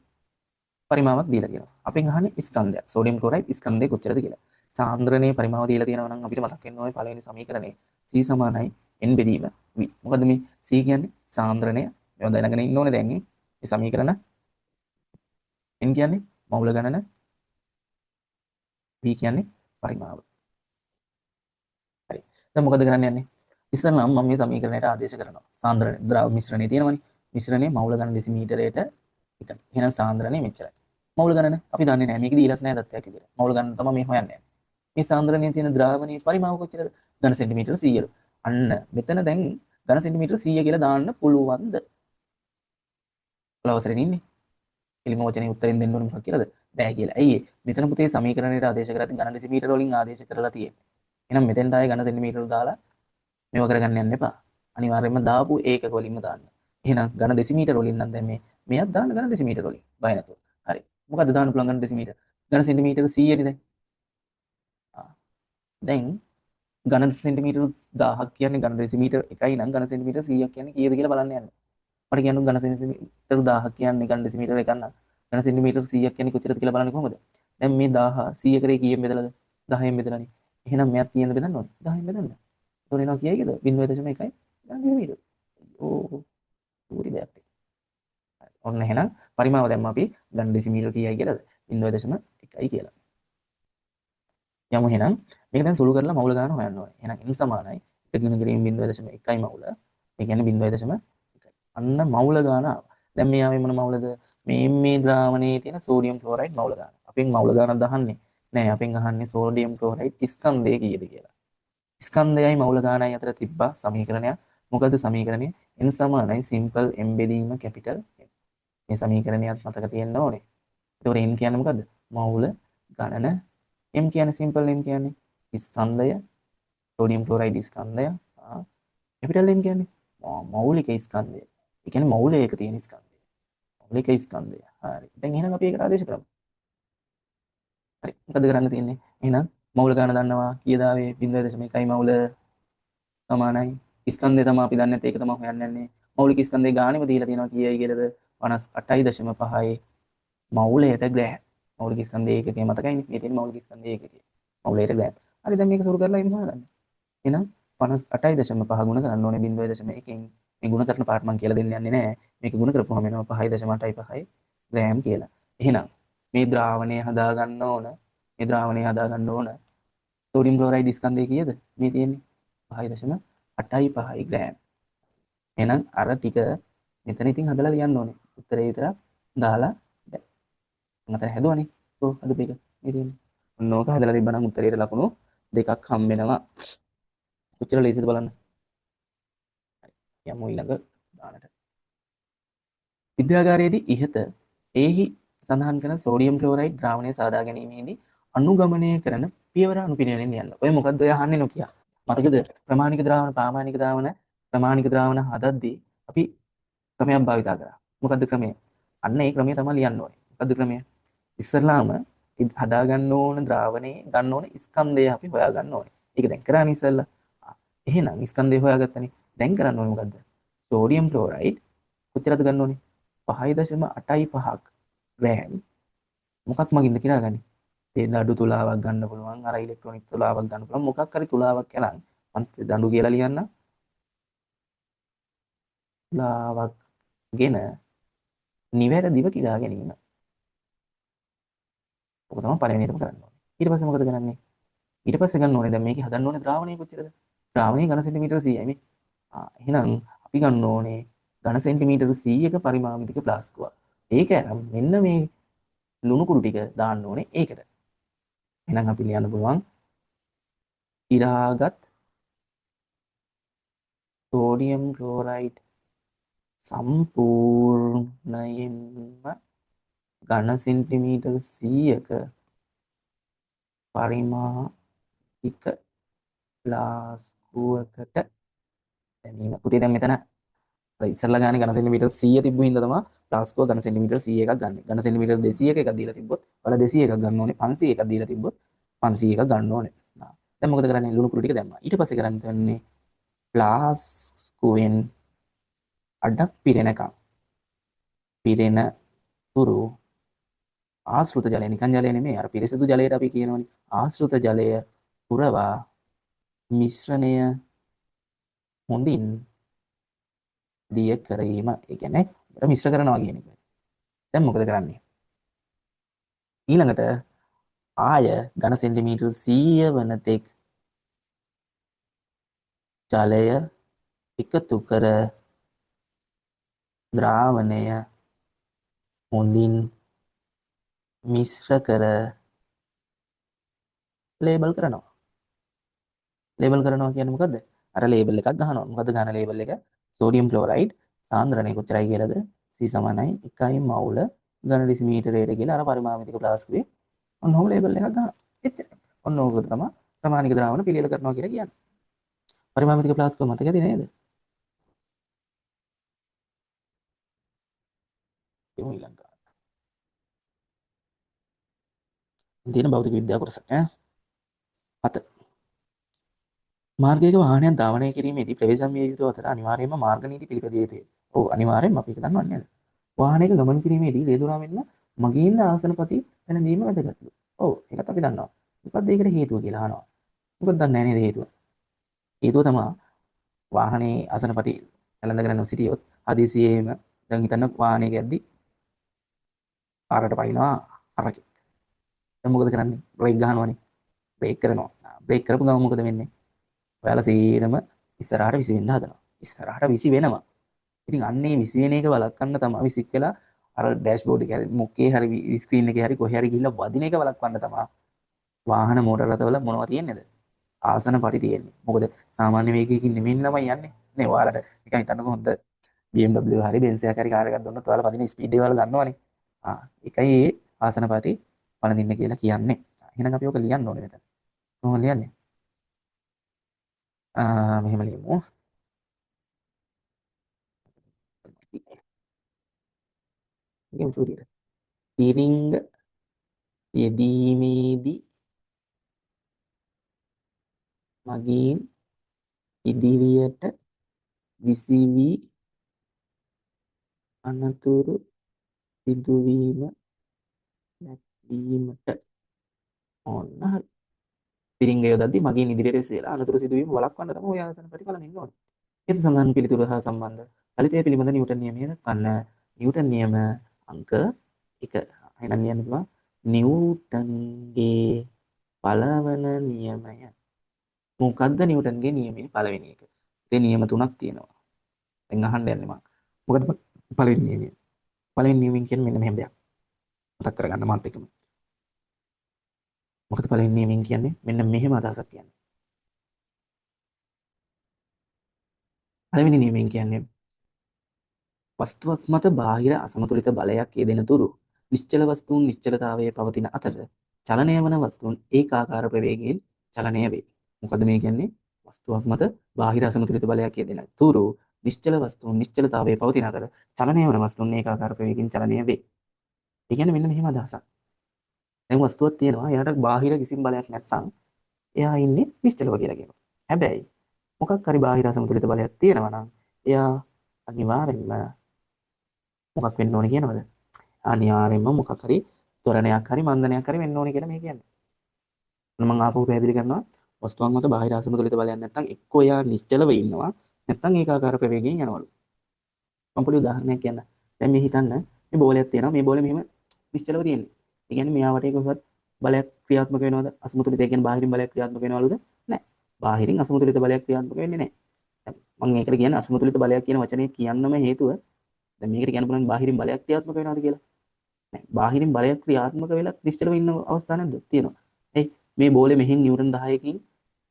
පරිමාවක් දීලා තියෙනවා. අපෙන් අහන්නේ ස්කන්ධයක්. සෝඩියම් ක්ලෝරයිඩ් ස්කන්ධය කොච්චරද කියලා. සාන්ද්‍රණයේ පරිමාව දීලා තියෙනවා නම් අපිට මතක් වෙන්න ඕනේ පළවෙනි සමීකරණේ C සමානයි n බෙදීම v. මොකද මේ C කියන්නේ සාන්ද්‍රණය. මේවා දැනගෙන ඉන්න ඕනේ දැන්. මේ සමීකරණ n කියන්නේ මවුල ගණන, v කියන්නේ පරිමාව. හරි. දැන් මොකද කරන්න යන්නේ? ඉස්සෙල්ලාම මම මේ සමීකරණයට ආදේශ කරනවා. සාන්ද්‍රණය ද්‍රව මිශ්‍රණයේ තියෙනවනේ. මිශ්‍රණයේ මවුල ගණන ඩෙසිමීටරයට එකයි. එහෙනම් සාන්ද්‍රණය මෙච්චරයි. මවුල ගණන අපි දන්නේ නැහැ. මේක දීලත් නැහැ තත්ත්වයක් විදියට. මවුල ගණන තමයි මේ හොයන්නේ. මේ සාන්ද්‍රණයේ තියෙන ද්‍රාවණයේ පරිමාව කොච්චරද? ඝන සෙන්ටිමීටර 100ද. අන්න මෙතන දැන් ඝන සෙන්ටිමීටර 100 කියලා දාන්න පුළුවන්ද? අවසරෙන් ඉන්නේ. එලිම වචනේ උත්තරින් දෙන්න ඕනේ මොකක් කියලාද? බෑ කියලා. ඇයි ඒ? මෙතන පුතේ සමීකරණයට ආදේශ කරද්දී ඝන ඩෙසිමීටර වලින් ආදේශ කරලා තියෙන්නේ. එහෙනම් මෙතෙන්ට ආයේ ඝන සෙන්ටිමීටර දාලා මේව කරගන්න යන්න එපා. අනිවාර්යයෙන්ම දාපු ඒකක වලින්ම දාන්න. එහෙනම් ඝන ඩෙසිමීටර වලින් නම් දැන් මෙයක් දාන්න ඝන ඩෙසිමීටර වලින්. බය නැතුව. හරි. මොකද්ද දාන්න පුළුවන් ඝන ඩෙසිමීටර? ඝන සෙන්ටිමීටර 100 නේ දැන්. දැන් ඝන සෙන්ටිමීටර 1000ක් කියන්නේ ඝන ඩෙසිමීටර එකයි නම් ඝන සෙන්ටිමීටර 100ක් කියන්නේ කීයද කියලා බලන්න යන්න. මට කියන්න ඝන සෙන්ටිමීටර 1000ක් කියන්නේ ඝන ඩෙසිමීටර එකක් නම් ඝන සෙන්ටිමීටර 100ක් කියන්නේ කොච්චරද කියලා බලන්නේ කොහොමද? දැන් මේ 1000 100 කරේ කීයෙන් බෙදලාද? 10න් බෙදලානේ. එහෙනම් මෙයක් කීයෙන් බෙදන්න ඕනේ? 10න් බෙදන්න. එතකොට එනවා කීයද? 0.1 ඝන ඩෙසිමීටර. ඕ උරි දෙයක්. ඔන්න එහෙනම් පරිමාව දැම්ම අපි ඝන ඩෙසිමීටර කීයයි කියලාද? 0.1යි කියලා. යමු එහෙනම් මේක දැන් සුළු කරලා මවුල ගන්න හොයන්න ඕනේ. එහෙනම් n සමානයි 1 ගුණ 0.1යි මවුල. ඒ කියන්නේ 0.1. අන්න මවුල ගන්න ආවා. දැන් මේ ආවේ මොන මවුලද? මේ ද්‍රාවණයේ තියෙන සෝඩියම් ක්ලෝරයිඩ් මවුල ගන්න. අපෙන් මවුල ගන්න දහන්නේ නෑ. අපෙන් අහන්නේ සෝඩියම් ක්ලෝරයිඩ් ස්කන්ධය කීයද කියලා. ස්කන්ධයයි මවුල ගන්නයි අතර තිබ්බා සමීකරණයක්. මොකද සමීකරණය n සමානයි සිම්පල් m බෙදීම කැපිටල් m. මේ සමීකරණයත් මතක තියෙන්න ඕනේ. ඒතකොට n කියන්නේ මොකද්ද? මවුල ගණන. m කියන්නේ සිම්පල් m කියන්නේ ස්කන්ධය. සෝඩියම් ක්ලෝරයිඩ් ස්කන්ධය. කැපිටල් m කියන්නේ මෞලික ස්කන්ධය. ඒ කියන්නේ මෞලයක තියෙන ස්කන්ධය. මෞලික ස්කන්ධය. හරි. දැන් එහෙනම් අපි ඒකට ආදේශ කරමු. හරි. මොකද කරන්න තියෙන්නේ? එහෙනම් මෞල ගණන දන්නවා. කීයද ආවේ? 0.1යි මෞල සමානයි. ස්කන්ධය තමයි අපි දන්නේ නැත්නම් ඒක තමයි හොයන්න යන්නේ. මෞලික ස්කන්ධයේ ගාණෙම දීලා තියෙනවා කීයයි කියලාද? 58.5යි මෞලයට ග්‍රෑම්. මෞලික ස්කන්ධයේ ඒකකය මතකයිනේ. මේ තියෙන මෞලික ස්කන්ධයේ ඒකකය. මෞලයට ග්‍රෑම්. හරි දැන් මේක සුරු කරලා ඉන්න හදන්න. එහෙනම් 58.5 ගුණ කරන්න ඕනේ 0.1කින්. මේ ගුණ කරන පාඩම මම කියලා දෙන්න යන්නේ නැහැ. මේක ගුණ කරපුවාම එනවා 5.85 ග්‍රෑම් කියලා. එහෙනම් මේ ද්‍රාවණය හදා ගන්න ඕන. මේ ද්‍රාවණය හදා ගන්න ඕන. සෝඩියම් ක්ලෝරයිඩ් ස්කන්ධය කීයද? මේ තියෙන්නේ 5.85 ග්‍රෑම්. එහෙනම් අර ටික මෙතන ඉතින් හදලා ලියන්න ඕනේ. උත්තරේ විතරක් දාලා බෑ. මම අතන හැදුවානේ. ඔව් හදපු එක. මේ තියෙන්නේ. ඔන්න ඕක හදලා තිබ්බනම් උත්තරේට ලකුණු දෙකක් හම්බ වෙනවා. කොච්චර ලේසිද බලන්න. යමු ඊළඟ දානට. විද්‍යාගාරයේදී ඉහත එහි සඳහන් කරන සෝඩියම් ක්ලෝරයිඩ් ද්‍රාවණය සාදා ගැනීමේදී අනුගමනය කරන පියවර අනුපිළිවෙලින් ලියන්න. ඔය මොකද්ද ඔය අහන්නේ නොකිය. මතකද? ප්‍රමාණික ද්‍රාවණ හදද්දී අපි ක්‍රමයක් භාවිත කරා. මොකද්ද ක්‍රමය? අන්න ඒ ක්‍රමය තමයි ලියන්න ඕනේ. මොකද්ද ක්‍රමය? ඉස්සරලාම හදා ගන්න ඕන ද්‍රාවණේ ගන්න ඕන ස්කන්ධය අපි හොයා ගන්න ඕනේ. ඒක දැන් කරානේ ඉස්සෙල්ලා. එහෙනම් ස්කන්ධය හොයාගත්තනේ. දැන් කරන්න ඕනේ මොකද්ද? සෝඩියම් ක්ලෝරයිඩ් කොච්චරද ගන්න ඕනේ? 5.85ක් ග්‍රෑම්. මොකක් මගින්ද කියාගන්නේ? ඒ දඩු තුලාවක් ගන්න පුළුවන්, අර ඉලෙක්ට්‍රොනික තුලාවක් ගන්න පුළුවන්. මොකක් හරි තුලාවක් කියලා මම දඬු කියලා ලියන්න. තුලාවක් ගෙන නිවැරදිව කියා ගැනීම. ඔක තමයි පළවෙනියටම කරන්න ඕනේ. ඊට පස්සේ මොකද කරන්නේ? ඊට පස්සේ ගන්න ඕනේ දැන් මේකේ හදන්න ඕනේ ද්‍රාවණය කොච්චරද? ද්‍රාවණය ඝන සෙන්ටිමීටර 100යි මේ. එහෙනම් අපි ගන්න ඕනේ ඝන සෙන්ටිමීටර 100ක පරිමාණික ප්ලාස්කුවක්. ඒක අරන් මෙන්න මේ ලුණු කුඩු ටික දාන්න ඕනේ ඒකට. එහෙනම් අපි ලියන්න පුළුවන් ඉරාගත් සෝඩියම් ක්ලෝරයිඩ් සම්පූර්ණයෙන්ම ඝන සෙන්ටිමීටර 100ක පරිමාණික ප්ලාස්කුවකට දැමීම. පුතේ දැන් මෙතන ඉස්සරලා ගානේ ඝන සෙන්ටිමීටර 100 තිබ්බු හින්දා තමයි ප්ලාස්කුව ඝන සෙන්ටිමීටර 100 එකක් ගන්න. ඝන සෙන්ටිමීටර 200ක එකක් දීලා තිබ්බොත් වල 200 එකක් ගන්න ඕනේ. 500 එකක් දීලා තිබ්බොත් 500 එකක් ගන්න ඕනේ. දැන් මොකද කරන්නේ? ලුණු කුඩු ටික දැම්මා. ඊට පස්සේ කරන්න තියෙන්නේ ෆ්ලාස්කුවෙන් අඩක් පිරෙනකම්. පිරෙන තුරු ආශ්‍රිත ජලය නිකන් ජලය නෙමෙයි. අර පිරිසිදු ජලයට අපි කියනවනේ. ආශ්‍රිත ජලය පුරවා මිශ්‍රණය හොඳින් දිය කිරීම. ඒ කියන්නේ මිශ්‍ර කරනවා කියන එක. දැන් මොකද කරන්නේ? ඊළඟට ආය ඝන සෙන්ටිමීටර් 100 වන තෙක් ජලය එකතු කර ද්‍රාවණය හොඳින් මිශ්‍ර කර ලේබල් කරනවා. ලේබල් කරනවා කියන්නේ මොකද්ද? අර ලේබල් එකක් ගහනවා. මොකද්ද ගන්න ලේබල් එක? සෝඩියම් ක්ලෝරයිඩ් සාන්ද්‍රණය කොච්චරයි කියලාද? C = 1 මවුල ඝන ඩෙසිමීටරයට කියලා අර පරිමාණික ප්ලාස්කුවේ ඔන්න ඔහොම ලේබල් එකක් ගන්නවා. එච්චරයි. ඔන්න ඕක තමයි ප්‍රමාණික ද්‍රාවණ පිළියෙල කරනවා කියලා කියන්නේ. පරිමාණික ප්ලාස්කුව මතකද නේද? යමු ඊළඟට. තියෙන භෞතික විද්‍යාව කොටස. 7. මාර්ගයක වාහනයක් ධාවනය කිරීමේදී ප්‍රවේශම් විය යුතු අතර අනිවාර්යයෙන්ම මාර්ග නීති පිළිපදිය යුතුය. ඔව් අනිවාර්යෙන්ම අපි ඒක දන්නවද නේද? වාහනයක ගමන් කිරීමේදී ලේදුරා මෙන්ම මගීන්ද ආසනපති වෙනදීම වැදගත්ලු. ඔව් ඒකත් අපි දන්නවා. මොකක්ද ඒකට හේතුව කියලා අහනවා. මොකද දන්නේ නැහැ නේද හේතුව? හේතුව තමයි වාහනේ ආසනපති ඇලඳගෙන නොසිටියොත් හදිසියෙම දැන් හිතන්න වාහනයක යද්දි පාරට පයින්නවා හරකෙක්. දැන් මොකද කරන්නේ? බ්‍රේක් ගහනවනේ. බ්‍රේක් කරනවා. බ්‍රේක් කරපු ගමන් මොකද වෙන්නේ? ඔයාලා සීරම ඉස්සරහට විසි වෙන්න හදනවා. ඉස්සරහට විසි වෙනවා. ඉතින් අන්නේ විසි වෙන එක වළක්වන්න තමයි විසික් වෙලා අර ඩෑෂ්බෝඩ් එකේ හරි මොකේ හරි ස්ක්‍රීන් එකේ හරි කොහේ හරි ගිහිල්ලා වදින එක වළක්වන්න තමයි වාහන මෝටර රථවල මොනවද තියෙන්නේද? ආසන පටි තියෙන්නේ. මොකද සාමාන්‍ය වේගයකින් නෙමෙයි ළමයි යන්නේ. නේ ඔයාලට නිකන් හිතන්නකෝ හොඳ BMW හරි Benz එකක් හරි කාර් එකක් දුන්නොත් ඔයාලා පදින ස්පීඩ් එක ඔයාලා දන්නවනේ. ඒකයි ඒ ආසන පටි පළඳින්න කියලා කියන්නේ. එහෙනම් අපි ඔක ලියන්න ඕනේ මෙතන. කොහොමද ලියන්නේ? මෙහෙම ලියමු. ලියමු චූටියට. තිරිංග යෙදීමේදී මගින් ඉදිරියට විසිවී අනතුරු සිදුවීම දැක්වීමට ඕන හරි. තිරිංග යොදද්දී මගින් ඉදිරියට විසීලා අනතුරු සිදුවීම වළක්වන්න තමයි ඔය ආසන ප්‍රතිඵල දෙන්න ඕනේ. ඒත් සඳහන් පිළිතුර හා සම්බන්ධ ඵලිතය පිළිබඳ නිව්ටන් නියමය දක්වන්න. නිව්ටන් නියම අංක 1. එහෙනම් ලියන්න පුළුවන් නිව්ටන්ගේ පළවන නියමය. මොකක්ද නිව්ටන්ගේ නියමයේ පළවෙනි එක? ඒ නියම තුනක් තියෙනවා. දැන් අහන්න යන්නේ මම. මොකද පළවෙනි නියමය? පළවෙනි නියමයෙන් කියන්නේ මෙන්න මෙහෙම දෙයක්. මතක් කරගන්න මාත් එක්කම. මොකද පළවෙනි නියමයෙන් කියන්නේ මෙන්න මෙහෙම අදහසක් කියන්නේ. පළවෙනි නියමයෙන් කියන්නේ වස්තුවක් මත බාහිර අසමතුලිත බලයක් යෙදෙන තුරු නිශ්චල වස්තුන් නිශ්චලතාවයේ පවතින අතර චලනය වන වස්තුන් ඒකාකාර ප්‍රවේගයෙන් චලනය වේ. මොකද මේ කියන්නේ? වස්තුවක් මත බාහිර අසමතුලිත බලයක් යෙදෙන තුරු නිශ්චල වස්තුන් නිශ්චලතාවයේ පවතින අතර චලනය වන වස්තුන් ඒකාකාර ප්‍රවේගයෙන් චලනය වේ. ඒ කියන්නේ මෙන්න මෙහෙම අදහසක්. දැන් වස්තුවක් තියෙනවා එයාට බාහිර කිසිම බලයක් නැත්නම් එයා ඉන්නේ නිශ්චලව කියලා කියනවා. හැබැයි මොකක් හරි බාහිර අසමතුලිත බලයක් තියෙනවා නම් එයා අනිවාර්යෙන්ම මොකක් වෙන්න ඕනේ කියනවද? අනිවාර්යෙන්ම මොකක් හරි ත්වරණයක් හරි මන්දනයක් හරි වෙන්න ඕනේ කියලා මේ කියන්නේ. මම ආපහු පැහැදිලි කරනවා වස්තුවක් මත බාහිර අසමතුලිත බලයක් නැත්නම් එක්කෝ එයා නිශ්චලව ඉන්නවා නැත්නම් ඒකාකාර ප්‍රවේගයෙන් යනවලු. මම පොඩි උදාහරණයක් කියන්න. දැන් මේ හිතන්න මේ බෝලයක් තියෙනවා මේ බෝලේ මෙහෙම නිශ්චලව තියෙන්නේ. ඒ කියන්නේ මෙයා වටේ කොහොමද බලයක් ක්‍රියාත්මක වෙනවද? අසමතුලිත ඒ කියන්නේ බාහිරින් බලයක් ක්‍රියාත්මක වෙනවලුද? නැහැ. බාහිරින් අසමතුලිත බලයක් ක්‍රියාත්මක වෙන්නේ නැහැ. මම ඒකට කියන්නේ අසමතුලිත බලයක් කියන වචනේ කියන්නම හේතුව දැන් මේකට කියන්න පුළුවන් බාහිරින් බලයක් ක්‍රියාත්මක වෙනවද කියලා. නෑ. බාහිරින් බලයක් ක්‍රියාත්මක වෙලා නිශ්චලව ඉන්න අවස්ථා නැද්ද? තියෙනවා. ඒ මේ බෝලේ මෙහෙන් නිව්ටන් 10කින්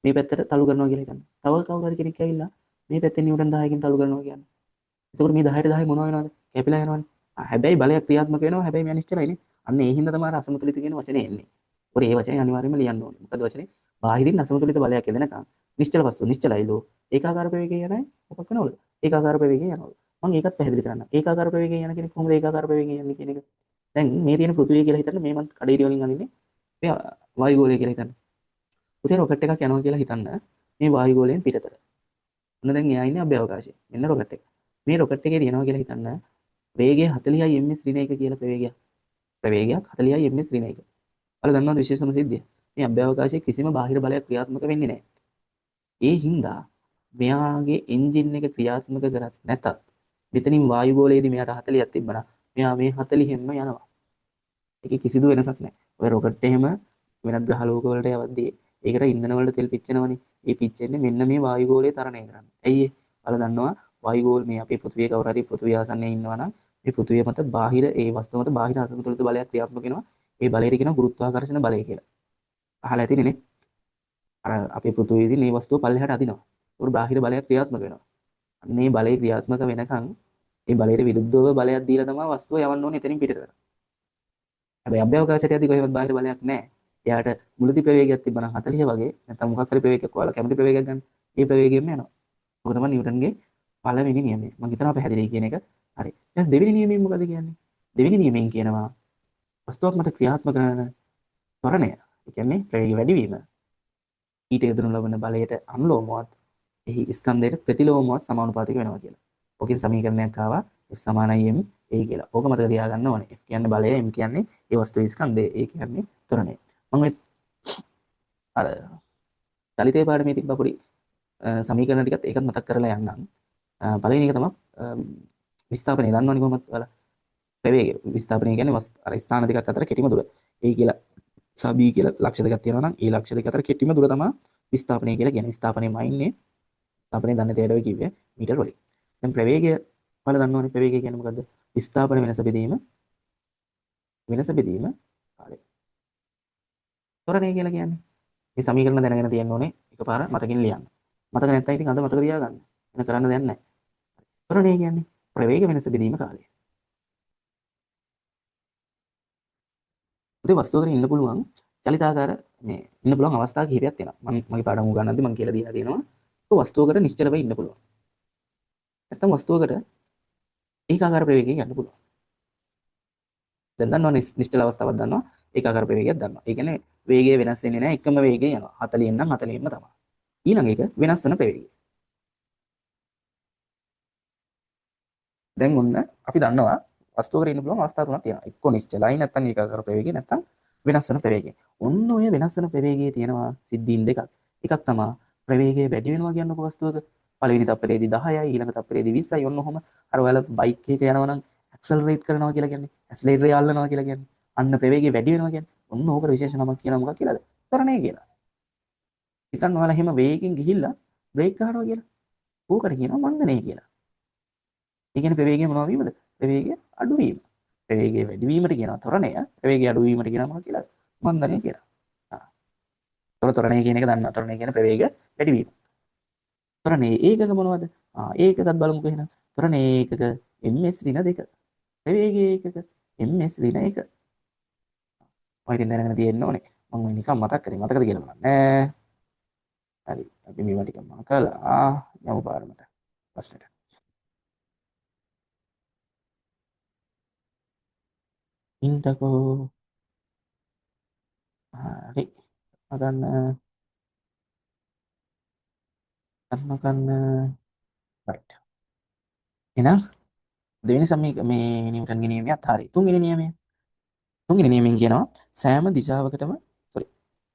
මේ පැත්තට තල්ලු කරනවා කියලා හිතන්න. තව කවුරු හරි කෙනෙක් ඇවිල්ලා මේ පැත්තෙන් නිව්ටන් 10කින් තල්ලු කරනවා කියන්නේ. එතකොට මේ 10ට 10 මොනවා වෙනවද? කැපිලා යනවනේ. හැබැයි බලයක් ක්‍රියාත්මක වෙනවා. හැබැයි මෙයා නිශ්චලයිනේ. අන්න ඒ හින්දා තමයි අසමතුලිත කියන වචනේ එන්නේ. ඔර ඒ වචනේ අනිවාර්යයෙන්ම ලියන්න ඕනේ. මොකද වචනේ බාහිරින් අසමතුලිත බලයක් එදෙනකන් නිශ්චල වස්තු නිශ්චලයිලෝ. ඒකාකාර ප්‍රවේගයෙන් යනයි මොකක් වෙනවලු? ඒකාකාර ප්‍රවේගයෙන් යනවලු. මම ඒකත් පැහැදිලි කරන්න. ඒකාකාර ප්‍රවේගයෙන් යන කෙනෙක් කොහොමද ඒකාකාර ප්‍රවේගයෙන් යන්නේ කියන එක. දැන් මේ තියෙන පෘථිවිය කියලා හිතන්න මේ මන් කඩේරි වලින් අඳින්නේ මේ වායු ගෝලය කියලා හිතන්න. පුතේ රොකට් එකක් යනවා කියලා හිතන්න මේ වායුගෝලයෙන් පිටතට. ඔන්න දැන් එයා ඉන්නේ අභ්‍යවකාශයේ. මෙන්න රොකට් එක. මේ රොකට් එකේ තියෙනවා කියලා හිතන්න වේගය 40යි ms ඍණ 1 කියලා ප්‍රවේගයක්. ප්‍රවේගයක් 40යි ms ඍණ 1. ඔයාලා දන්නවද විශේෂම සිද්ධිය? මේ අභ්‍යවකාශයේ කිසිම බාහිර බලයක් ක්‍රියාත්මක වෙන්නේ නැහැ. ඒ හින්දා මෙයාගේ එන්ජින් එක ක්‍රියාත්මක කරත් නැතත් මෙතනින් වායුගෝලයේදී මෙයාට 40ක් තිබ්බනම් මෙයා මේ 40ෙන්ම යනවා. ඒකේ කිසිදු වෙනසක් නැහැ. ඔය රොකට් එහෙම වෙනත් ග්‍රහ ලෝක වලට යවද්දී ඒකට ඉන්ධන වලට තෙල් පිච්චෙනවනේ. ඒ පිච්චෙන්නේ මෙන්න මේ වායුගෝලයේ තරණය කරන්න. ඇයි ඒ? ඔයාලා දන්නවා වායුගෝල මේ අපේ පෘථිවියේ කවුරු හරි පෘථිවිය ආසන්නයේ ඉන්නවා නම් මේ පෘථිවිය මත බාහිර ඒ වස්තුව මත බාහිර අසමතුලිත බලයක් ක්‍රියාත්මක වෙනවා. ඒ බලයට කියනවා ගුරුත්වාකර්ෂණ බලය කියලා. අහලා ඇතිනේ නේ? අර අපේ පෘථිවියේදී මේ වස්තුව පල්ලෙහාට අදිනවා. ඒක බාහිර බලයක් ක්‍රියාත්මක වෙනවා. මේ බලය ක්‍රියාත්මක වෙනකන් ඒ බලයට විරුද්ධව බලයක් දීලා තමයි වස්තුව යවන්න ඕනේ එතනින් පිටට. හැබැයි අභ්‍යවකාශයට යද්දී කොහෙවත් බාහිර බලයක් නැහැ. එයාට මුලදී ප්‍රවේගයක් තිබ්බනම් 40 වගේ නැත්නම් මොකක් හරි ප්‍රවේගයක් ඔයාලා කැමති ප්‍රවේගයක් ගන්න. ඒ ප්‍රවේගයෙන්ම යනවා. ඔක තමයි නිව්ටන්ගේ පළවෙනි නියමය. මම හිතනවා පැහැදිලි කියන එක. හරි. දැන් දෙවෙනි නියමයෙන් මොකද කියන්නේ? දෙවෙනි නියමයෙන් කියනවා වස්තුවක් මත ක්‍රියාත්මක කරන ත්වරණය. ඒ කියන්නේ ප්‍රවේගය වැඩිවීම. ඊට යොදනු ලබන බලයට අනුලෝමවත් එහි ස්කන්ධයට ප්‍රතිලෝමවත් සමානුපාතික වෙනවා කියලා. ඕකෙන් සමීකරණයක් ආවා F සමානයි m a කියලා. ඕක මතක තියාගන්න ඕනේ. F කියන්නේ බලය, m කියන්නේ ඒ වස්තුවේ ස්කන්ධය, a කියන්නේ ත්වරණය. මම අර චලිතය පාඩමේ තිබ්බ පොඩි සමීකරණ ටිකත් ඒකත් මතක් කරලා යන්නම්. පළවෙනි එක තමයි විස්ථාපනය. දන්නවනේ කොහොමද ඔයාලා? ප්‍රවේගය විස්ථාපනය කියන්නේ අර ස්ථාන දෙකක් අතර කෙටිම දුර. a කියලා සහ b කියලා ලක්ෂ දෙකක් තියෙනවා නම් ඒ ලක්ෂ දෙක අතර කෙටිම දුර තමයි විස්ථාපනය කියලා කියන්නේ. විස්ථාපනයම ඉන්නේ. විස්ථාපනය දන්නේ තේරෙයි කිව්වේ මීටර වලින්. දැන් ප්‍රවේගය ඔයාලා දන්නවනේ ප්‍රවේගය කියන්නේ මොකද්ද? විස්ථාපන වෙනස බෙදීම කාලය. ත්වරණය කියලා කියන්නේ මේ සමීකරණ දැනගෙන තියෙන්න ඕනේ. එකපාර මතකින් ලියන්න. මතක නැත්නම් ඉතින් අද මතක තියාගන්න. වෙන කරන්න දෙයක් නැහැ. ත්වරණය කියන්නේ ප්‍රවේග වෙනස බෙදීම කාලය. උදේ වස්තුවක ඉන්න පුළුවන් චලිතාකාර මේ ඉන්න පුළුවන් අවස්ථා කිහිපයක් තියෙනවා. මම මගේ පාඩම උගන්වද්දී මම කියලා දීලා තියෙනවා. ඒක වස්තුවකට නිශ්චලව ඉන්න පුළුවන්. නැත්නම් වස්තුවකට ඒකාකාර ප්‍රවේගයෙන් යන්න පුළුවන්. දැන් දන්නවනේ නිශ්චල අවස්ථාවක් දන්නවා. ඒකාකාර ප්‍රවේගයක් දන්නවා. ඒ කියන්නේ වේගය වෙනස් වෙන්නේ නැහැ. එකම වේගයෙන් යනවා. 40 නම් 40ම තමයි. ඊළඟ එක වෙනස් වෙන ප්‍රවේගය. දැන් ඔන්න අපි දන්නවා වස්තුවකට ඉන්න පුළුවන් අවස්ථා තුනක් තියෙනවා. එක්ක නිශ්චලයි නැත්නම් ඒකාකාර ප්‍රවේගය නැත්නම් වෙනස් වෙන ප්‍රවේගය. ඔන්න ඔය වෙනස් වෙන ප්‍රවේගයේ තියෙනවා සිද්ධීන් දෙකක්. එකක් තමයි ප්‍රවේගය වැඩි වෙනවා කියනකො වස්තුවක. පළවෙනි තප්පරේදී 10යි ඊළඟ තප්පරේදී 20යි. ඔන්න ඔහොම අර ඔයාලා බයික් එකක යනවා නම් ඇක්සලරේට් කරනවා කියලා කියන්නේ. ඇක්සලරේටර් යාල්ලනවා කියලා කියන්නේ. අන්න ප්‍රවේගය වැඩි වෙනවා කියන්නේ. ඔන්න ඕකට විශේෂ නමක් කියනවා මොකක් කියලාද? ත්වරණය කියලා. හිතන්න ඔයාලා එහෙම වේගකින් ගිහිල්ලා බ්‍රේක් ගන්නවා කියලා. ඕකට කියනවා මන්දනය කියලා. ඒ කියන්නේ ප්‍රවේගය මොනවා වීමද? ප්‍රවේගය අඩුවීම. ප්‍රවේගය වැඩිවීමට කියනවා ත්වරණය. ප්‍රවේගය අඩුවීමට කියනවා මොකක් කියලාද? මන්දනය කියලා. ත්වරණය කියන එක දන්නවා. ත්වරණය කියන්නේ ප්‍රවේග වැඩිවීම. ත්වරණයේ ඒකක මොනවද? ඒකකත් බලමුකෝ එහෙනම්. ත්වරණයේ ඒකක ms ඍණ 2. ප්‍රවේගයේ ඒකක ms ඍණ 1. ඔය ඉතින් දැනගෙන තියෙන්න ඕනේ. මම ඔය නිකන් මතක් කරේ. මතකද කියලා බලන්න. හරි. අපි මේවා ටික මම කළා. යමු පාරමට. ප්‍රශ්නෙට. ඉන්ටකෝ. හරි. ගන්න right. එහෙනම් දෙවෙනි මේ නිව්ටන්ගේ නියමයත් හරි. තුන්වෙනි නියමය. තුන්වෙනි නියමයෙන් කියනවා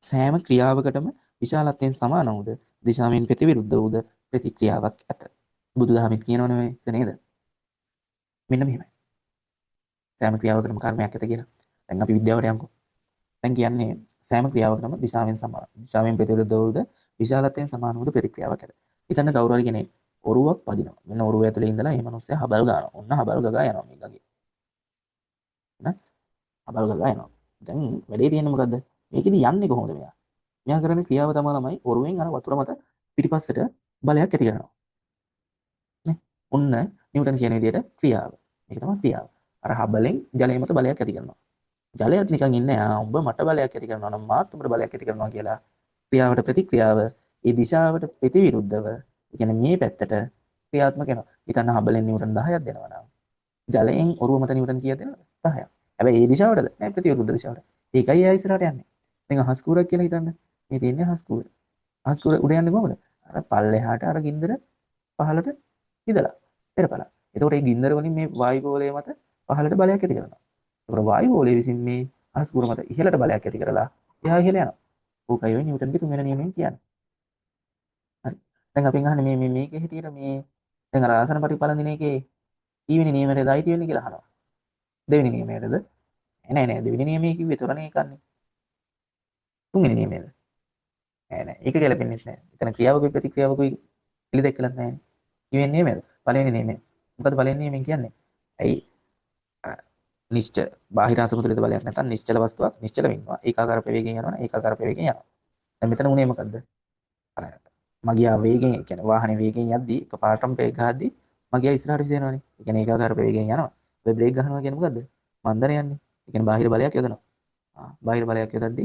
සෑම ක්‍රියාවකටම විශාලත්වයෙන් සමාන වූද දිශාවෙන් ප්‍රතිවිරුද්ධ වූද ප්‍රතික්‍රියාවක් ඇත. බුදුදහමෙත් කියනවනේ මේක නේද? මෙන්න මෙහෙමයි. සෑම ක්‍රියාවකටම කර්මයක් ඇත කියලා. දැන් අපි විද්‍යාවට යමුකෝ. දැන් කියන්නේ සෑම ක්‍රියාවකටම දිශාවෙන් ප්‍රතිවිරුද්ධ වූද විශාලත්වයෙන් සමාන වූද ප්‍රතික්‍රියාවක් ඇත. හිතන්න කවුරු හරි කෙනෙක් ඔරුවක් පදිනවා. මෙන්න ඔරුව ඇතුලේ ඉඳලා මේ මිනිස්සයා හබල් ගන්නවා. ඔන්න හබල් ගගා යනවා මේ ගගේ. නේ? හබල් ගගා යනවා. දැන් වැඩේ තියෙන්නේ මොකද්ද? මේකෙදි යන්නේ කොහොමද මෙයා? මෙයා කරන ක්‍රියාව තමයි ඔරුවෙන් අර වතුර මත පිටිපස්සට බලයක් ඇති කරනවා. නේ? ඔන්න නිව්ටන් කියන විදිහට ක්‍රියාව. මේක තමයි ක්‍රියාව. අර හබලෙන් ජලය මත බලයක් ඇති කරනවා. ජලයත් නිකන් ඉන්නේ උඹ මට බලයක් ඇති කරනවා නම් මාත් උඹට බලයක් ඇති කරනවා කියලා. ක්‍රියාවට ප්‍රතික්‍රියාව ඒ දිශාවට ප්‍රතිවිරුද්ධව කියන්නේ මේ පැත්තට ක්‍රියාත්මක වෙනවා. හිතන්න හබලෙන් නිව්ටන් 10ක් දෙනවා නම් ජලයෙන් ඔරුව මත නිව්ටන් කීයක් දෙනවද? 10ක්. හැබැයි ඒ දිශාවටද? නෑ ප්‍රතිවිරුද්ධ දිශාවට. ඒකයි එයා ඉස්සරහට යන්නේ. දැන් අහස් කූරක් කියලා හිතන්න. මේ තියෙන්නේ අහස් කූරේ. අහස් කූරේ උඩ යන්නේ කොහමද? අර පල්ලෙහාට අර ගින්දර පහළට ඉදලා පෙරපලා. එතකොට මේ ගින්දර වලින් මේ වායු ගෝලය මත පහළට බලයක් ඇති කරනවා. එතකොට වායු ගෝලය විසින් මේ අහස් කූර මත ඉහළට බලයක් ඇති කරලා එහා ඉහළ යනවා. ඕකයි ඔය නිව්ටන්ගේ තුන්වෙනි නියමයෙන් කියන්නේ. හරි. දැන් අපෙන් අහන්නේ මේකේ හිටියට මේ දැන් අර ආසන පටිපලන දින එකේ ඊවෙනි නියමයටද අයිති වෙන්නේ කියලා අහනවා. දෙවෙනි නියමයටද? නෑ දෙවෙනි නියමයේ කිව්වේ තොරණ එකන්නේ. තුන්වෙනි නියමයේද? නෑ ඒක ගැලපෙන්නේ නැහැ. එතන ක්‍රියාවකුයි ප්‍රතික්‍රියාවකුයි පිළිදෙක්කලත් නැහැ. ඊවෙනි නියමයද? පළවෙනි නියමය. මොකද පළවෙනි නියමයෙන් කියන්නේ? ඇයි නිශ්චල බාහිර අසමතුලිත බලයක් නැත්නම් නිශ්චල වස්තුවක් නිශ්චල වෙනවා. ඒකාකාර ප්‍රවේගයෙන් යනවා. ඒකාකාර ප්‍රවේගයෙන් යනවා. දැන් මෙතන උනේ මොකද්ද? අර මගියා වේගෙන් කියන්නේ වාහනේ වේගෙන් යද්දි එකපාරටම බ්‍රේක් ගහද්දි මගියා ඉස්සරහට විසෙනවනේ. ඒ කියන්නේ ඒකාකාර ප්‍රවේගයෙන් යනවා. ඔය බ්‍රේක් ගහනවා කියන්නේ මොකද්ද? මන්දර යන්නේ. ඒ කියන්නේ බාහිර බලයක් යොදනවා. බාහිර බලයක් යොදද්දි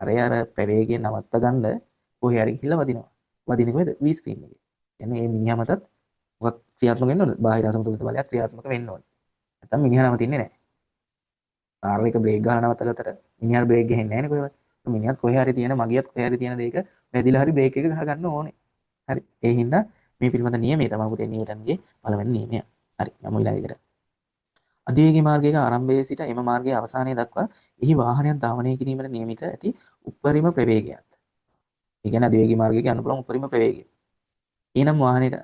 අර ප්‍රවේගය නවත්ත ගන්න කොහේ හරි ගිහිල්ලා වදිනවා. වදින්නේ කොහෙද? V ස්ක්‍රීන් එකේ. කියන්නේ මේ මිනිහා මතත් මොකක් ක්‍රියාත්මක වෙන්න ඕනද? බාහිර අසමතුලිත බලයක් ක්‍රියාත්මක වෙන්න ඕනේ. නැත්නම් මිනිහා නවතින්නේ නැහැ. කාර් එක බ්‍රේක් ගහලා නවත්තගත්තට මිනිහා බ්‍රේක් ගහන්නේ නැහැ නේ කොහෙවත්. මිනිහත් කොහේ හරි තියෙන මගියත් කොහේ හරි තියෙන දෙයක වැදිලා හරි බ්‍රේක් එක ගහ ගන්න ඕනේ. හරි. ඒ හින්දා මේ පිළිබඳ නියමය තමයි පුතේ නිව්ටන්ගේ පළවෙනි නියමය. හරි. යමු ඊළඟට. අධිවේගී මාර්ගයක ආරම්භයේ සිට එම මාර්ගයේ අවසානය දක්වා එහි වාහනයක් ධාවනය කිරීමට නියමිත ඇති උපරිම ප්‍රවේගයත්. ඒ කියන්නේ අධිවේගී මාර්ගයේ යන්න පුළුවන් උපරිම ප්‍රවේගය. ඊනම් වාහනයේ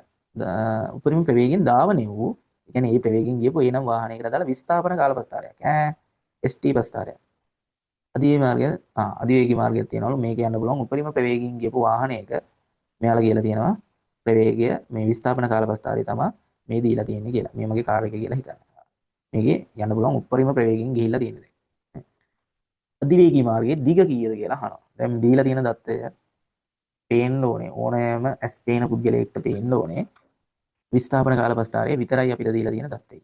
උපරිම ප්‍රවේගයෙන් ධාවනය වූ ඒ කියන්නේ මේ ප්‍රවේගයෙන් ගියපු ඊනම් වාහනයකට දාලා විස්ථාපන කාලපස්ථාරයක්. ST පස්ථාරයක්. අධිවේගී මාර්ගයක් තියෙනවලු මේක යන්න පුළුවන් උපරිම ප්‍රවේගයෙන් ගියපු වාහනයක මෙයාලා කියලා තියෙනවා ප්‍රවේගය මේ විස්ථාපන කාලපස්ථාරය තමයි මේ දීලා තියෙන්නේ කියලා. මේ මගේ කාර් එක කියලා හිතන්න. මේකේ යන්න පුළුවන් උපරිම ප්‍රවේගයෙන් ගිහිල්ලා තියෙන්නේ. අධිවේගී මාර්ගයේ දිග කීයද කියලා අහනවා. දැන් දීලා තියෙන දත්තය පේන්න ඕනේ. ඕනෑම ඇස් පේන පුද්ගලයෙක්ට පේන්න ඕනේ. විස්ථාපන කාලපස්ථාරය විතරයි අපිට දීලා තියෙන දත්තය.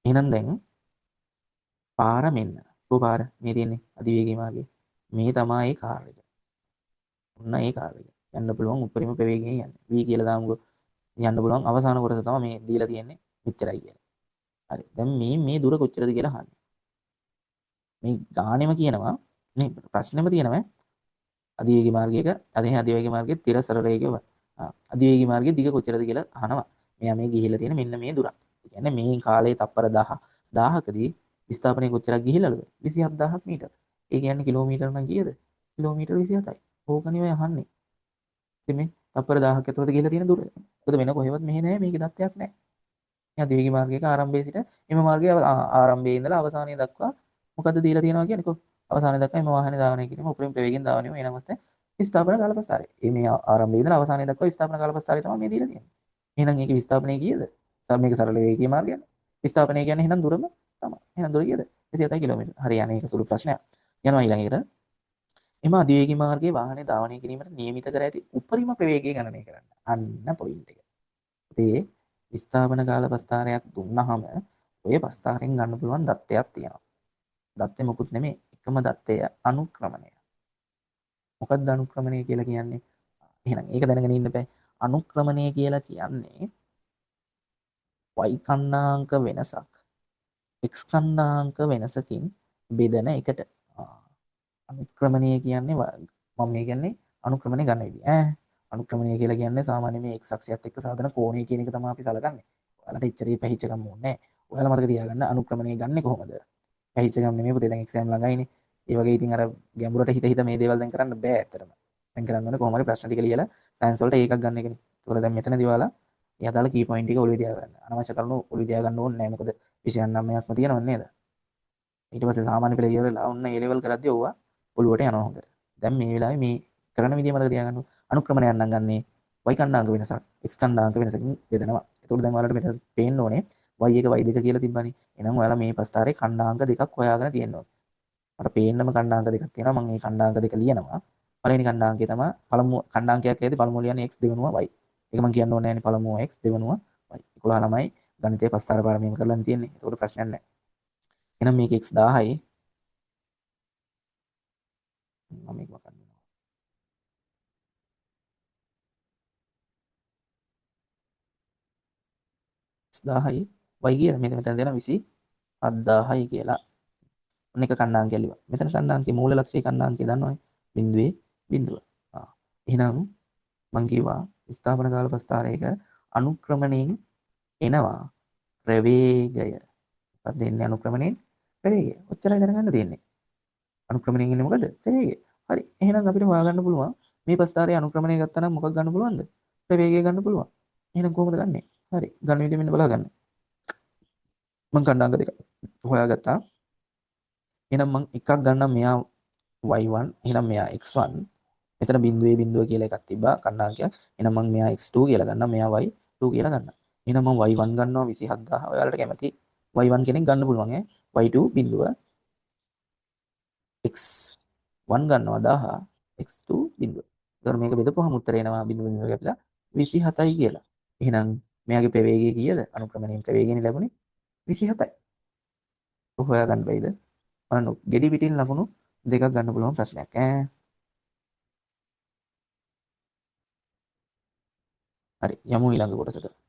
එහෙනම් දැන් පාර මෙන්න. කො පාර මේ තියෙන්නේ අධිවේගී මාර්ගයේ. මේ තමයි ඒ කාර් එක. ඔන්න ඒ කාර් එක. යන්න පුළුවන් උපරිම ප්‍රවේගයෙන් යන්නේ. V කියලා දාමුකෝ. යන්න පුළුවන් අවසාන කොටස තමයි මේ දීලා තියෙන්නේ. මෙච්චරයි කියලා. හරි. දැන් මේ දුර කොච්චරද කියලා අහන්නේ. මේ ගානෙම කියනවා මේ ප්‍රශ්නෙම තියෙනවා අධිවේගී මාර්ගයක අධිවේගී මාර්ගයේ තිර සරල රේඛය අධිවේගී මාර්ගයේ දිග කොච්චරද කියලා අහනවා. මෙයා මේ ගිහිල්ලා තියෙන මෙන්න මේ දුරක්. ඒ කියන්නේ මේ කාලේ තප්පර 1000කදී විස්ථාපනය කොච්චරක් ගිහිල්ලාද? 27000ක් මීටර. ඒ කියන්නේ කිලෝමීටර නම් කීයද? කිලෝමීටර 27යි. ඕකනේ ඔය අහන්නේ. ඉතින් මේ තප්පර 1000ක් ඇතුළත ගිහිල්ලා තියෙන දුර. මොකද වෙන කොහෙවත් මෙහෙ නෑ මේකේ දත්තයක් නෑ. මේ අධිවේගී මාර්ගයක ආරම්භයේ සිට එම මාර්ගයේ ආරම්භයේ ඉඳලා අවසානය දක්වා මොකද්ද දීලා තියෙනවා කියන්නේ කො අවසානයේ දක්වා එම වාහනේ ධාවනය කිරීම උපරිම ප්‍රවේගයෙන් ධාවනය වීම එනමස්ත ස්ථාපන කාලපස්ථාරය. මේ ආරම්භයේ ඉඳලා අවසානයේ දක්වා ස්ථාපන කාලපස්ථාරය තමයි මේ දීලා තියෙන්නේ. එහෙනම් ඒකේ විස්ථාපනය කීයද? මේක සරල වේගී මාර්ගයනේ. විස්ථාපනය කියන්නේ එහෙනම් දුරම තමයි. එහෙනම් දුර කීයද? 27 කිලෝමීටර. හරි යන්නේ ඒක සුළු ප්‍රශ්නයක්. යනවා ඊළඟට. එම අධිවේගී මාර්ගයේ වාහනේ ධාවනය කිරීමට නියමිත කර ඇති උපරිම ප්‍රවේගය ගණනය කරන්න. අන්න පොයින්ට් එක. ඒ විස්ථාපන කාලපස්ථාරයක් දුන්නාම ඔය පස්ථාරයෙන් ගන්න පුළුවන් දත්තයක් තියෙනවා. දත්තේ මොකුත් නෙමෙයි එකම දත්තය අනුක්‍රමණය. මොකක්ද අනුක්‍රමණය කියලා කියන්නේ? එහෙනම් ඒක දැනගෙන ඉන්න බෑ. අනුක්‍රමණය කියලා කියන්නේ y කන්නාංක වෙනසක් x කන්නාංක වෙනසකින් බෙදන එකට. අනුක්‍රමණය කියන්නේ මම මේ කියන්නේ අනුක්‍රමණය ගන්න විදිහ. අනුක්‍රමණය කියලා කියන්නේ සාමාන්‍ය මේ x අක්ෂයත් එක්ක සාධන කෝණය කියන එක තමයි අපි සලකන්නේ. ඔයාලට ඉච්චරේ පැහිච්ච ගන්න ඕනේ නැහැ. ඔයාලා මතක තියාගන්න අනුක්‍රමණය ගන්නෙ කොහොමද? පැහිච්ච ගන්න නෙමෙයි පුතේ දැන් එක්සෑම් ළඟයිනේ. ඒ වගේ ඉතින් අර ගැඹුරට හිත මේ දේවල් දැන් කරන්න බෑ ඇත්තටම. දැන් කරන්න ඕනේ කොහොම හරි ප්‍රශ්න ටික ලියලා සයන්ස් වලට ඒකක් ගන්න එකනේ. ඒතකොට දැන් මෙතනදී ඔයාලා ඒ අදාළ කී පොයින්ට් ටික ඔළුවේ තියාගන්න. අනවශ්‍ය කරුණු ඔළුවේ තියාගන්න ඕනේ නැහැ. මොකද විෂයන් 9ක්ම තියෙනව නේද? ඊට පස්සේ සාමාන්‍ය පෙළ ඉවරලා ඔන්න ඒ ලෙවල් කරද්දී ඕවා ඔළුවට යනවා හොඳට. දැන් මේ වෙලාවේ මේ කරන විදිය මතක තියාගන්න. අනුක්‍රමණයක් නම් ගන්නේ y කණ්ඩාංග වෙනසක් x කණ්ඩාංග වෙනසකින් බෙදනවා. ඒතකොට දැන් ඔයාලට මෙතන පේන්න ඕනේ y1 y2 කියලා තිබ්බනේ. එහෙනම් ඔයාලා මේ පස්තාරේ කණ්ඩාංග දෙකක් හොයාගෙන තියෙන්න ඕනේ. මට පේන්නම කණ්ඩාංග දෙකක් තියෙනවා. මම මේ කණ්ඩාංග දෙක ලියනවා. පළවෙනි කණ්ඩාංගය තමයි පළමු කණ්ඩාංගයක් ඇදී පළමුව ලියන්නේ x දෙවෙනුව y. ඒක මම කියන්න ඕනේ නැහැ නේ පළමුව x දෙවෙනුව y. 11 ළමයි ගණිතයේ පස්තාර පාරමීම කරලා තියෙන්නේ. ඒතකොට ප්‍රශ්නයක් නැහැ. එහෙනම් මේක x 1000යි. මම මේක කරනවා. x 1000යි y කියලා මෙතන දෙනවා 27000යි කියලා. ඔන්න එක කණ්ඩාංකය ලියුවා. මෙතන කණ්ඩාංකයේ මූල ලක්ෂයේ කණ්ඩාංකය දන්නවනේ. බිඳුවේ බිඳුව. එහෙනම් මං කිව්වා ස්ථාපන කාල ප්‍රස්ථාරයක අනුක්‍රමණයෙන් එනවා ප්‍රවේගය. මොකක්ද එන්නේ අනුක්‍රමණයෙන්? ප්‍රවේගය. ඔච්චරයි දැනගන්න තියෙන්නේ. අනුක්‍රමණයෙන් එන්නේ මොකද? ප්‍රවේගය. හරි. එහෙනම් අපිට හොයාගන්න පුළුවන් මේ ප්‍රස්ථාරයේ අනුක්‍රමණය ගත්තා නම් මොකක් ගන්න පුළුවන්ද? ප්‍රවේගය ගන්න පුළුවන්. එහෙනම් කොහොමද ගන්නෙ? හරි. ගන්න විදිහ මෙන්න බලා ගන්න. මං කණ්ඩාංග දෙක හොයාගත්තා. එහෙනම් මං එකක් ගන්නම් මෙයා y1 එහෙනම් මෙයා x1 මෙතන බිඳුවේ බිඳුව කියලා එකක් තිබ්බා කණ්ඩාංගයක්. එහෙනම් මම මෙයා x2 කියලා ගන්නවා මෙයා y2 කියලා ගන්නවා. එහෙනම් මම y1 ගන්නවා 27000. ඔයාලට කැමති y1 කෙනෙක් ගන්න පුළුවන් ඈ. y2 බිඳුව x1 ගන්නවා 1000 x2 බිඳුව. ඒතර මේක බෙදපුවහම උත්තරේ එනවා බිඳුව බිඳුව කැපිලා 27යි කියලා. එහෙනම් මෙයාගේ ප්‍රවේගය කීයද? අනුක්‍රමණයෙන් ප්‍රවේගයනේ ලැබුණේ 27යි. හොයා ගන්න බැයිද? බලන්න ගෙඩි පිටින් ලකුණු දෙකක් ගන්න පුළුවන් ප්‍රශ්නයක් ඈ. හරි යමු ඊළඟ කොටසට.